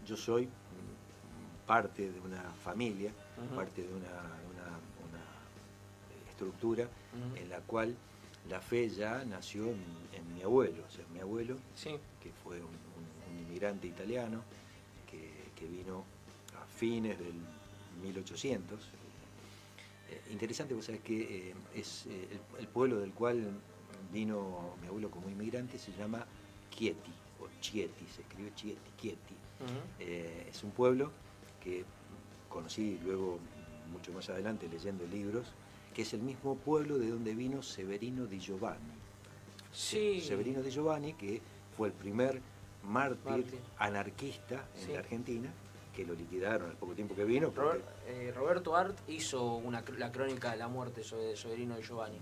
S2: yo soy parte de una familia, parte de una estructura en la cual la fe ya nació en mi abuelo. O sea, mi abuelo,
S1: Sí.
S2: que fue un inmigrante italiano que vino a fines del 1800. Interesante, vos sabés que es el pueblo del cual vino mi abuelo como inmigrante se llama Chieti, o Chieti, se escribe Chieti. Es un pueblo que conocí luego, mucho más adelante, leyendo libros, que es el mismo pueblo de donde vino Severino di Giovanni.
S1: Sí.
S2: Severino di Giovanni, que fue el primer mártir anarquista en la Argentina, que lo liquidaron al poco tiempo que vino.
S1: Roberto Art hizo la crónica de la muerte de Severino di Giovanni.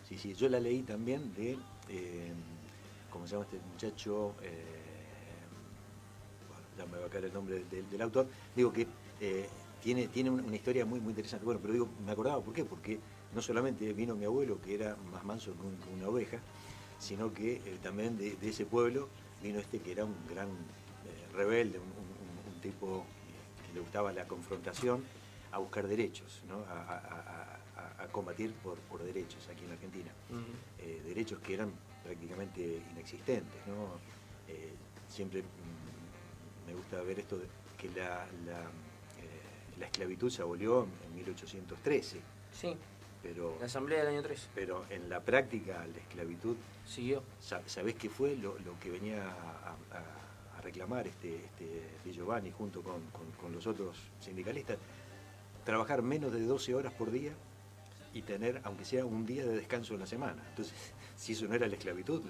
S2: Sí, sí, yo la leí también de, ¿cómo se llama este muchacho? Bueno, ya me va a caer el nombre del autor. Digo que tiene una historia muy, muy interesante. Bueno, pero digo, me acordaba, ¿por qué? Porque no solamente vino mi abuelo, que era más manso que una oveja, sino que también de ese pueblo vino este que era un gran rebelde, un tipo que le gustaba la confrontación, a buscar derechos, ¿no? a combatir por derechos aquí en Argentina. Derechos que eran prácticamente inexistentes, ¿no? Siempre me gusta ver esto de que la esclavitud se abolió en 1813.
S1: Sí.
S2: Pero,
S1: la asamblea del año 13.
S2: Pero en la práctica la esclavitud
S1: siguió.
S2: ¿Sabés qué fue lo que venía a reclamar Di Giovanni junto con los otros sindicalistas? Trabajar menos de 12 horas por día y tener, aunque sea un día de descanso en la semana. Entonces, si eso no era la esclavitud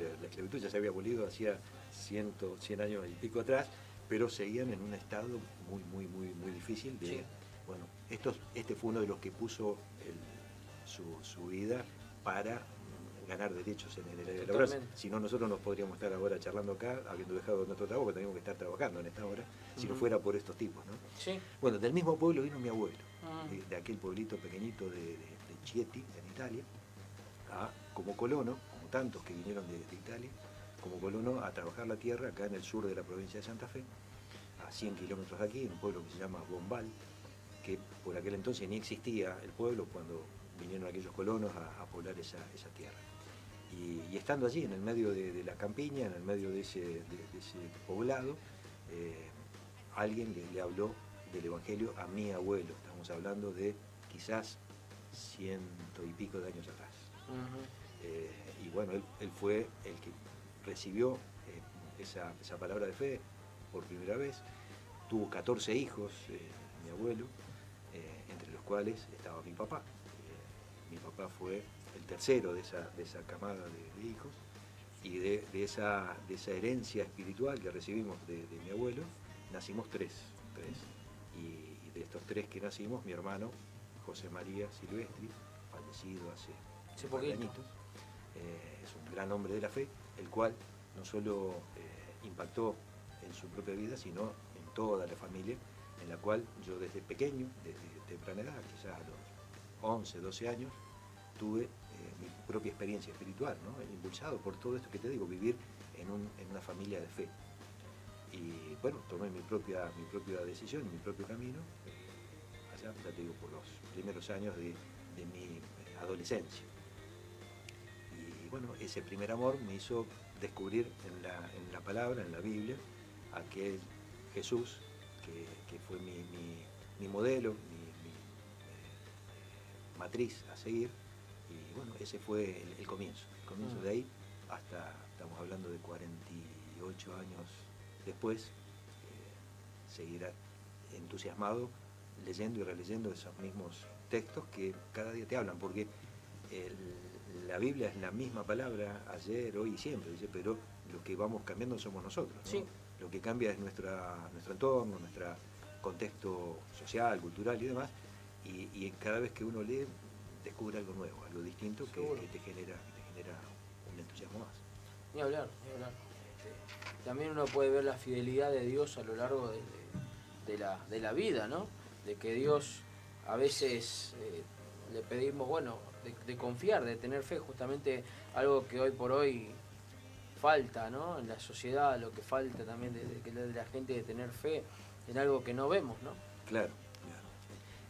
S2: ya se había abolido hacía 100 años y pico atrás, pero seguían en un estado muy, muy, muy, muy difícil. Bueno, este fue uno de los que puso su vida para ganar derechos en el área laboral. Si no, nosotros no podríamos estar ahora charlando acá, habiendo dejado nuestro trabajo, que teníamos que estar trabajando en esta hora, si no fuera por estos tipos, ¿no?
S1: Sí.
S2: Bueno, del mismo pueblo vino mi abuelo, de aquel pueblito pequeñito de Chieti, en Italia, como colono, como tantos que vinieron de Italia, como colono a trabajar la tierra acá en el sur de la provincia de Santa Fe, a 100 kilómetros de aquí, en un pueblo que se llama Bombal, que por aquel entonces ni existía el pueblo cuando vinieron aquellos colonos a poblar esa tierra. Y estando allí, en el medio de la campiña, en el medio de ese poblado, alguien le habló del Evangelio a mi abuelo. Estamos hablando de quizás 100 y pico de años atrás. Y bueno, él fue el que recibió esa palabra de fe por primera vez. Tuvo 14 hijos, mi abuelo, entre los cuales estaba mi papá. Mi papá fue el tercero de esa camada de hijos, y de esa herencia espiritual que recibimos de mi abuelo, nacimos tres. Y de estos tres que nacimos, mi hermano José María Silvestri, fallecido hace
S1: poquito,
S2: añitos, es un gran hombre de la fe, el cual no solo impactó en su propia vida, sino en toda la familia, en la cual yo desde pequeño, desde temprana edad, quizás a los 11, 12 años, tuve mi propia experiencia espiritual, ¿no? Impulsado por todo esto que te digo, vivir en una familia de fe. Y bueno, tomé mi propia decisión, mi propio camino, allá, ya te digo, por los primeros años de mi adolescencia. Y bueno, ese primer amor me hizo descubrir en la palabra, en la Biblia, aquel Jesús que fue mi modelo, mi matriz a seguir. Y bueno, ese fue el comienzo. El comienzo de ahí hasta, estamos hablando de 48 años después, seguir entusiasmado leyendo y releyendo esos mismos textos que cada día te hablan, porque la Biblia es la misma palabra ayer, hoy y siempre, dice, pero lo que vamos cambiando somos nosotros, ¿no?
S1: Sí.
S2: Lo que cambia es nuestro entorno, nuestro contexto social, cultural y demás, y cada vez que uno lee descubre algo nuevo, algo distinto que te genera un entusiasmo más.
S1: Ni hablar, ni hablar. También uno puede ver la fidelidad de Dios a lo largo de la vida, ¿no? De que Dios a veces le pedimos, bueno, de confiar, de tener fe, justamente algo que hoy por hoy falta, ¿no? En la sociedad, lo que falta también de la gente de tener fe en algo que no vemos, ¿no?
S2: Claro.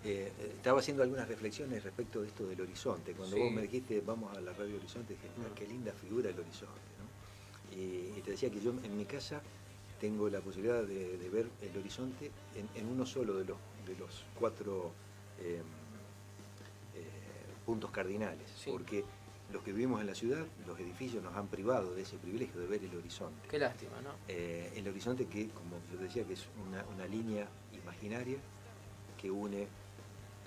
S2: Estaba haciendo algunas reflexiones respecto de esto del horizonte. Cuando vos me dijiste, vamos a la Radio Horizonte, dije, qué linda figura el horizonte, ¿no? Y te decía que yo en mi casa tengo la posibilidad de ver el horizonte en uno solo de los 4 puntos cardinales,
S1: sí.
S2: Porque los que vivimos en la ciudad, los edificios nos han privado de ese privilegio de ver el horizonte.
S1: Qué lástima, ¿no?
S2: El horizonte que, como yo decía, que es una línea imaginaria que une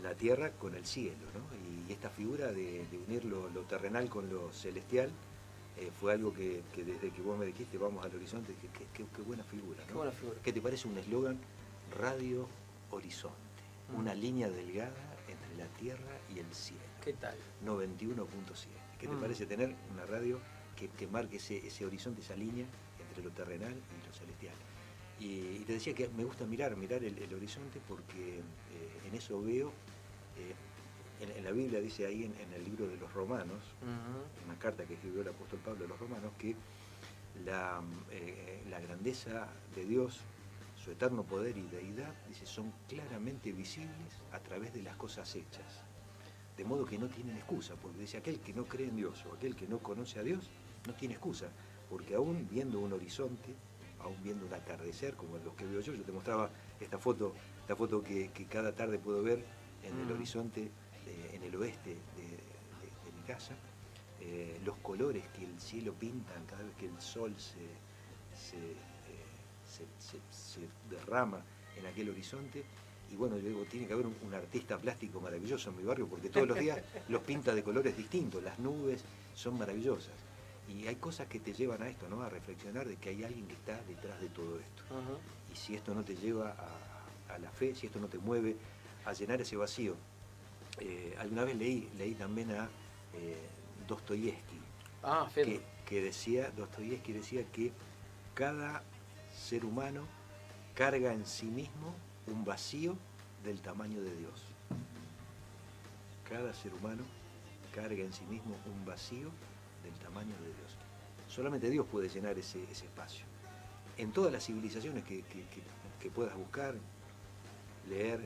S2: la tierra con el cielo, ¿no? Y esta figura de unir lo terrenal con lo celestial fue algo que desde que vos me dijiste vamos al horizonte, qué buena figura, ¿no?
S1: Qué buena figura.
S2: ¿Qué te parece un eslogan? Radio Horizonte, una línea delgada entre la tierra y el cielo.
S1: ¿Qué tal?
S2: 91.7. ¿Qué te parece tener una radio que marque ese horizonte, esa línea entre lo terrenal y lo celestial? Y te decía que me gusta mirar el horizonte porque en eso veo, en la Biblia dice ahí en el libro de los Romanos, una carta que escribió el apóstol Pablo a los Romanos, que la grandeza de Dios, su eterno poder y deidad, dice, son claramente visibles a través de las cosas hechas. De modo que no tienen excusa, porque dice, aquel que no cree en Dios o aquel que no conoce a Dios, no tiene excusa, porque aún viendo un horizonte, aún viendo un atardecer, como los que veo yo te mostraba esta foto que cada tarde puedo ver en el horizonte, en el oeste de mi casa, los colores que el cielo pinta cada vez que el sol se derrama en aquel horizonte. Y bueno, yo digo, tiene que haber un artista plástico maravilloso en mi barrio, porque todos los días los pinta de colores distintos, las nubes son maravillosas. Y hay cosas que te llevan a esto, ¿no? A reflexionar de que hay alguien que está detrás de todo esto. Y si esto no te lleva a la fe, si esto no te mueve a llenar ese vacío. Alguna vez leí también a Dostoyevsky, Dostoyevsky decía que cada ser humano carga en sí mismo un vacío del tamaño de Dios. Cada ser humano carga en sí mismo un vacío del tamaño de Dios. Solamente Dios puede llenar ese espacio. En todas las civilizaciones que puedas buscar, leer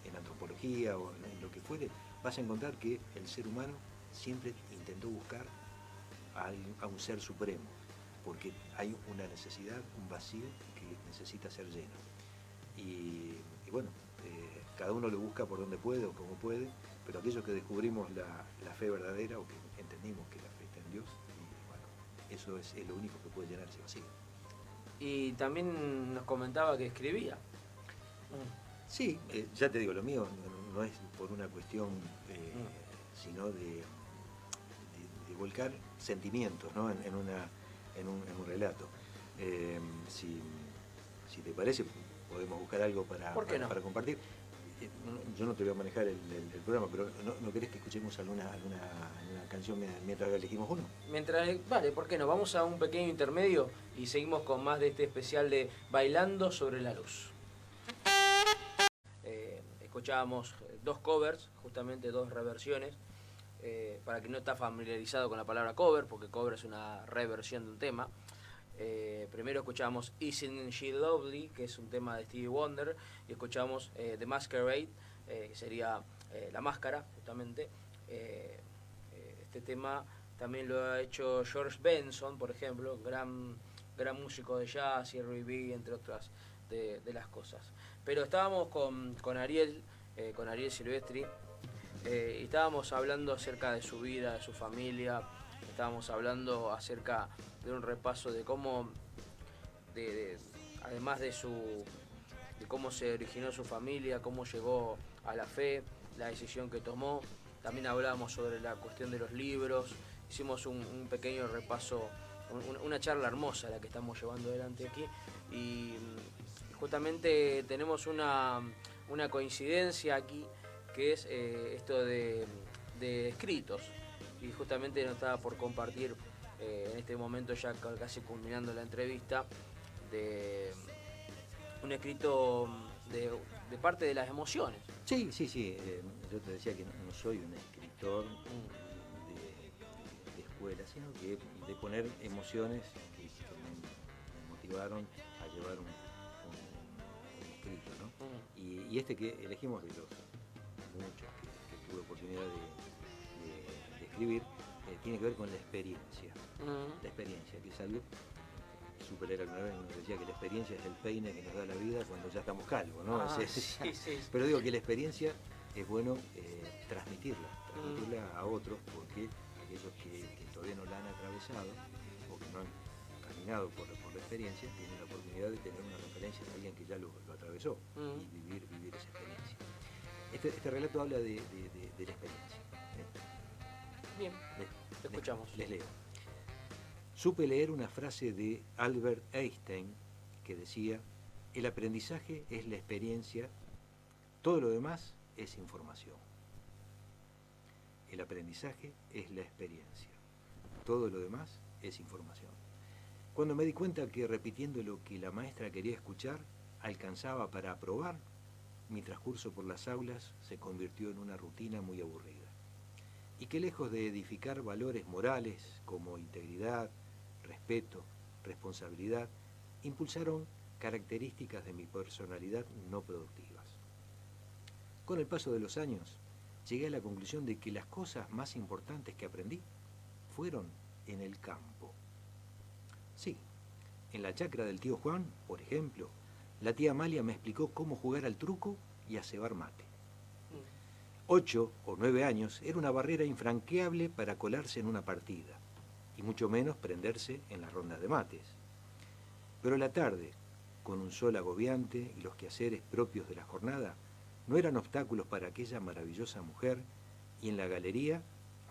S2: en antropología o en lo que fuere, vas a encontrar que el ser humano siempre intentó buscar a un ser supremo, porque hay una necesidad, un vacío que necesita ser lleno. Y bueno, cada uno lo busca por donde puede o como puede, pero aquellos que descubrimos la fe verdadera o que entendimos que la fe está en Dios, y bueno, eso es lo único que puede llenar ese vacío.
S1: Y también nos comentaba que escribía.
S2: Sí, ya te digo, lo mío no es por una cuestión, sino de volcar sentimientos, ¿no? en un relato. Si te parece, podemos buscar algo para compartir. Yo no te voy a manejar el programa, pero ¿no querés que escuchemos alguna canción mientras elegimos uno?
S1: Vale, ¿por qué no? Vamos a un pequeño intermedio y seguimos con más de este especial de Bailando sobre la Luz. Escuchábamos 2 covers, justamente 2 reversiones. Para quien no está familiarizado con la palabra cover, porque cover es una reversión de un tema. Primero escuchamos Isn't She Lovely, que es un tema de Stevie Wonder, y escuchamos The Masquerade, que sería La Máscara, justamente. Este tema también lo ha hecho George Benson, por ejemplo, gran músico de jazz y R&B, entre otras de las cosas. Pero estábamos con Ariel Silvestri, y estábamos hablando acerca de su vida, de su familia, estábamos hablando acerca de un repaso de cómo, además de cómo se originó su familia, cómo llegó a la fe, la decisión que tomó, también hablábamos sobre la cuestión de los libros, hicimos un pequeño repaso, una charla hermosa la que estamos llevando adelante aquí, y justamente tenemos una coincidencia aquí, que es esto de escritos, y justamente nos estaba por compartir en este momento, ya casi culminando la entrevista, de un escrito de parte de las emociones.
S2: Sí, sí, sí. Yo te decía que no soy un escritor de escuela, sino que de poner emociones que me motivaron a llevar un escrito, ¿no? Y este que elegimos de los muchos que tuve oportunidad de escribir, tiene que ver con la experiencia. La experiencia, que es algo, Superera alguna vez nos decía que la experiencia es el peine que nos da la vida cuando ya estamos calvos, ¿no?
S1: Sí, sí.
S2: Pero digo que la experiencia es bueno transmitirla a otros, porque aquellos que todavía no la han atravesado o que no han caminado por la experiencia tienen la oportunidad de tener una referencia de alguien que ya lo atravesó y vivir esa experiencia. Este relato habla de la experiencia.
S1: Bien, te escuchamos.
S2: Les leo. Supe leer una frase de Albert Einstein que decía: el aprendizaje es la experiencia, todo lo demás es información. El aprendizaje es la experiencia, todo lo demás es información. Cuando me di cuenta que repitiendo lo que la maestra quería escuchar alcanzaba para aprobar, mi transcurso por las aulas se convirtió en una rutina muy aburrida. Y que lejos de edificar valores morales como integridad, respeto, responsabilidad, impulsaron características de mi personalidad no productivas. Con el paso de los años, llegué a la conclusión de que las cosas más importantes que aprendí fueron en el campo. Sí, en la chacra del tío Juan, por ejemplo, la tía Amalia me explicó cómo jugar al truco y a cebar mate. 8 o 9 años era una barrera infranqueable para colarse en una partida, y mucho menos prenderse en las rondas de mates. Pero la tarde, con un sol agobiante y los quehaceres propios de la jornada, no eran obstáculos para aquella maravillosa mujer, y en la galería,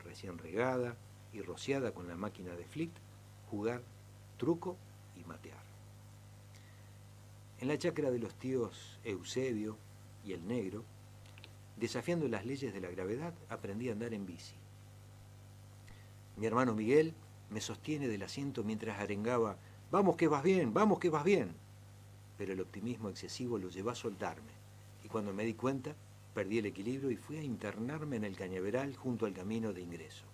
S2: recién regada y rociada con la máquina de Flick, jugar truco y matear. En la chacra de los tíos Eusebio y el Negro, desafiando las leyes de la gravedad, aprendí a andar en bici. Mi hermano Miguel me sostiene del asiento mientras arengaba: «Vamos que vas bien, vamos que vas bien». Pero el optimismo excesivo lo llevó a soltarme, y cuando me di cuenta, perdí el equilibrio y fui a internarme en el cañaveral junto al camino de ingreso.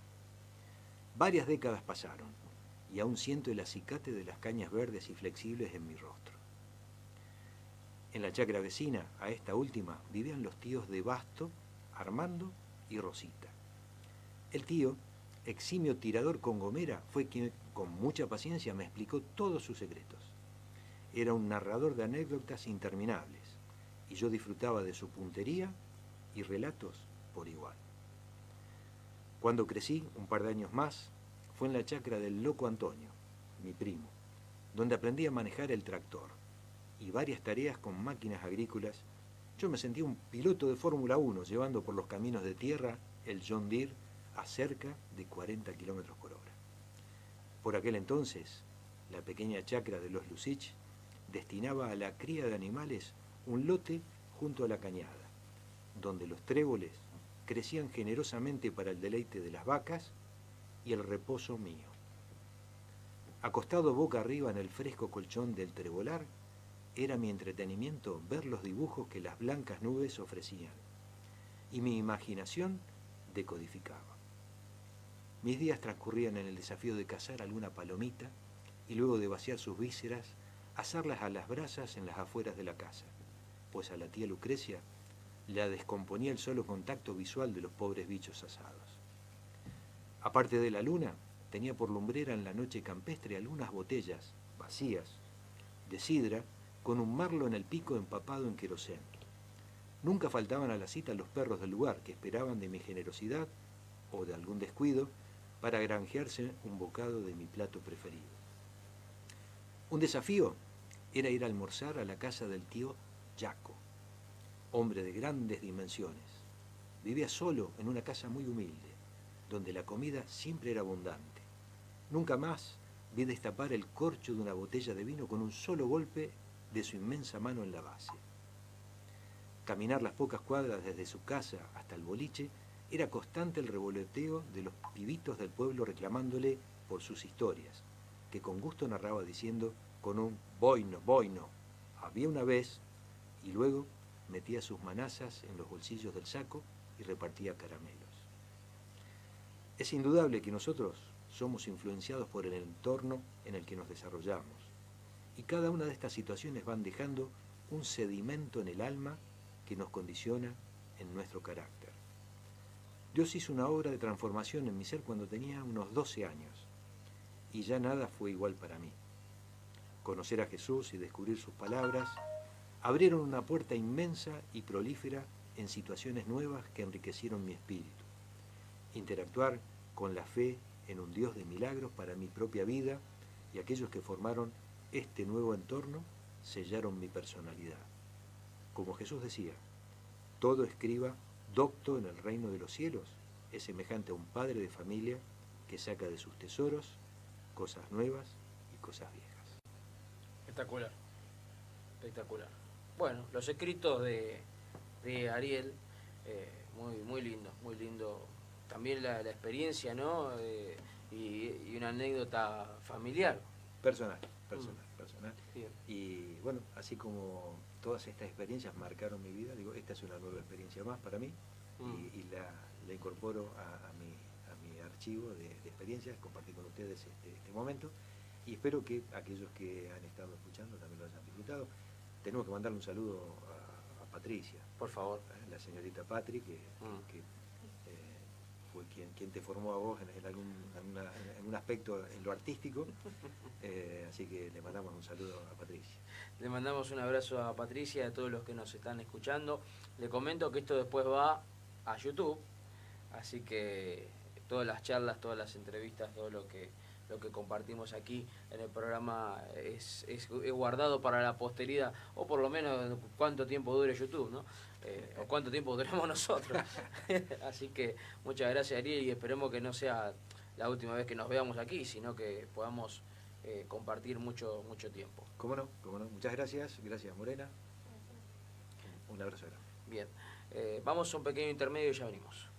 S2: Varias décadas pasaron, y aún siento el acicate de las cañas verdes y flexibles en mi rostro. En la chacra vecina, a esta última, vivían los tíos de Basto, Armando y Rosita. El tío, eximio tirador con gomera, fue quien con mucha paciencia me explicó todos sus secretos. Era un narrador de anécdotas interminables, y yo disfrutaba de su puntería y relatos por igual. Cuando crecí, un par de años más, fue en la chacra del loco Antonio, mi primo, donde aprendí a manejar el tractor y varias tareas con máquinas agrícolas. Yo me sentía un piloto de Fórmula 1 llevando por los caminos de tierra el John Deere a cerca de 40 kilómetros por hora. Por aquel entonces, la pequeña chacra de los Lucich destinaba a la cría de animales un lote junto a la cañada, donde los tréboles crecían generosamente para el deleite de las vacas y el reposo mío. Acostado boca arriba en el fresco colchón del trebolar, era mi entretenimiento ver los dibujos que las blancas nubes ofrecían, y mi imaginación decodificaba. Mis días transcurrían en el desafío de cazar alguna palomita y luego de vaciar sus vísceras, asarlas a las brasas en las afueras de la casa, pues a la tía Lucrecia la descomponía el solo contacto visual de los pobres bichos asados. Aparte de la luna, tenía por lumbrera en la noche campestre algunas botellas vacías de sidra con un marlo en el pico empapado en querosén. Nunca faltaban a la cita los perros del lugar que esperaban de mi generosidad o de algún descuido para granjearse un bocado de mi plato preferido. Un desafío era ir a almorzar a la casa del tío Jaco, hombre de grandes dimensiones, Vivía solo en una casa muy humilde, donde la comida siempre era abundante. Nunca más vi destapar el corcho de una botella de vino con un solo golpe de su inmensa mano en la base. Caminar las pocas cuadras desde su casa hasta el boliche era constante el revoloteo de los pibitos del pueblo reclamándole por sus historias, que con gusto narraba diciendo con un boino, boino, había una vez, y luego metía sus manazas en los bolsillos del saco y repartía caramelos. Es indudable que nosotros somos influenciados por el entorno en el que nos desarrollamos, y cada una de estas situaciones van dejando un sedimento en el alma que nos condiciona en nuestro carácter. Dios hizo una obra de transformación en mi ser cuando tenía unos 12 años, y ya nada fue igual para mí. Conocer a Jesús y descubrir sus palabras abrieron una puerta inmensa y prolífera en situaciones nuevas que enriquecieron mi espíritu. Interactuar con la fe en un Dios de milagros para mi propia vida y aquellos que formaron este nuevo entorno sellaron mi personalidad. Como Jesús decía, todo escriba docto en el reino de los cielos es semejante a un padre de familia que saca de sus tesoros cosas nuevas y cosas viejas.
S1: Espectacular, espectacular. Bueno, los escritos de Ariel, muy lindo, muy lindo. También la experiencia, ¿no? Y una anécdota familiar.
S2: Personal.
S1: Bien.
S2: Y bueno, así como todas estas experiencias marcaron mi vida, digo, esta es una nueva experiencia más para mí y la incorporo a mi archivo de experiencias, compartir con ustedes este momento y espero que aquellos que han estado escuchando también lo hayan disfrutado. Tenemos que mandarle un saludo a Patricia.
S1: Por favor.
S2: La señorita Patri, que fue quien te formó a vos en algún aspecto en lo artístico, así que le mandamos un saludo a Patricia.
S1: Le mandamos un abrazo a Patricia y a todos los que nos están escuchando. Le comento que esto después va a YouTube, así que todas las charlas, todas las entrevistas, todo lo que compartimos aquí en el programa es guardado para la posteridad, o por lo menos cuánto tiempo dure YouTube, ¿no? O cuánto tiempo duramos nosotros. Así que muchas gracias, Ariel, y esperemos que no sea la última vez que nos veamos aquí, sino que podamos compartir mucho tiempo.
S2: ¿Cómo no? Muchas gracias. Gracias, Morena. Un abrazo grande.
S1: Bien. Vamos a un pequeño intermedio y ya venimos.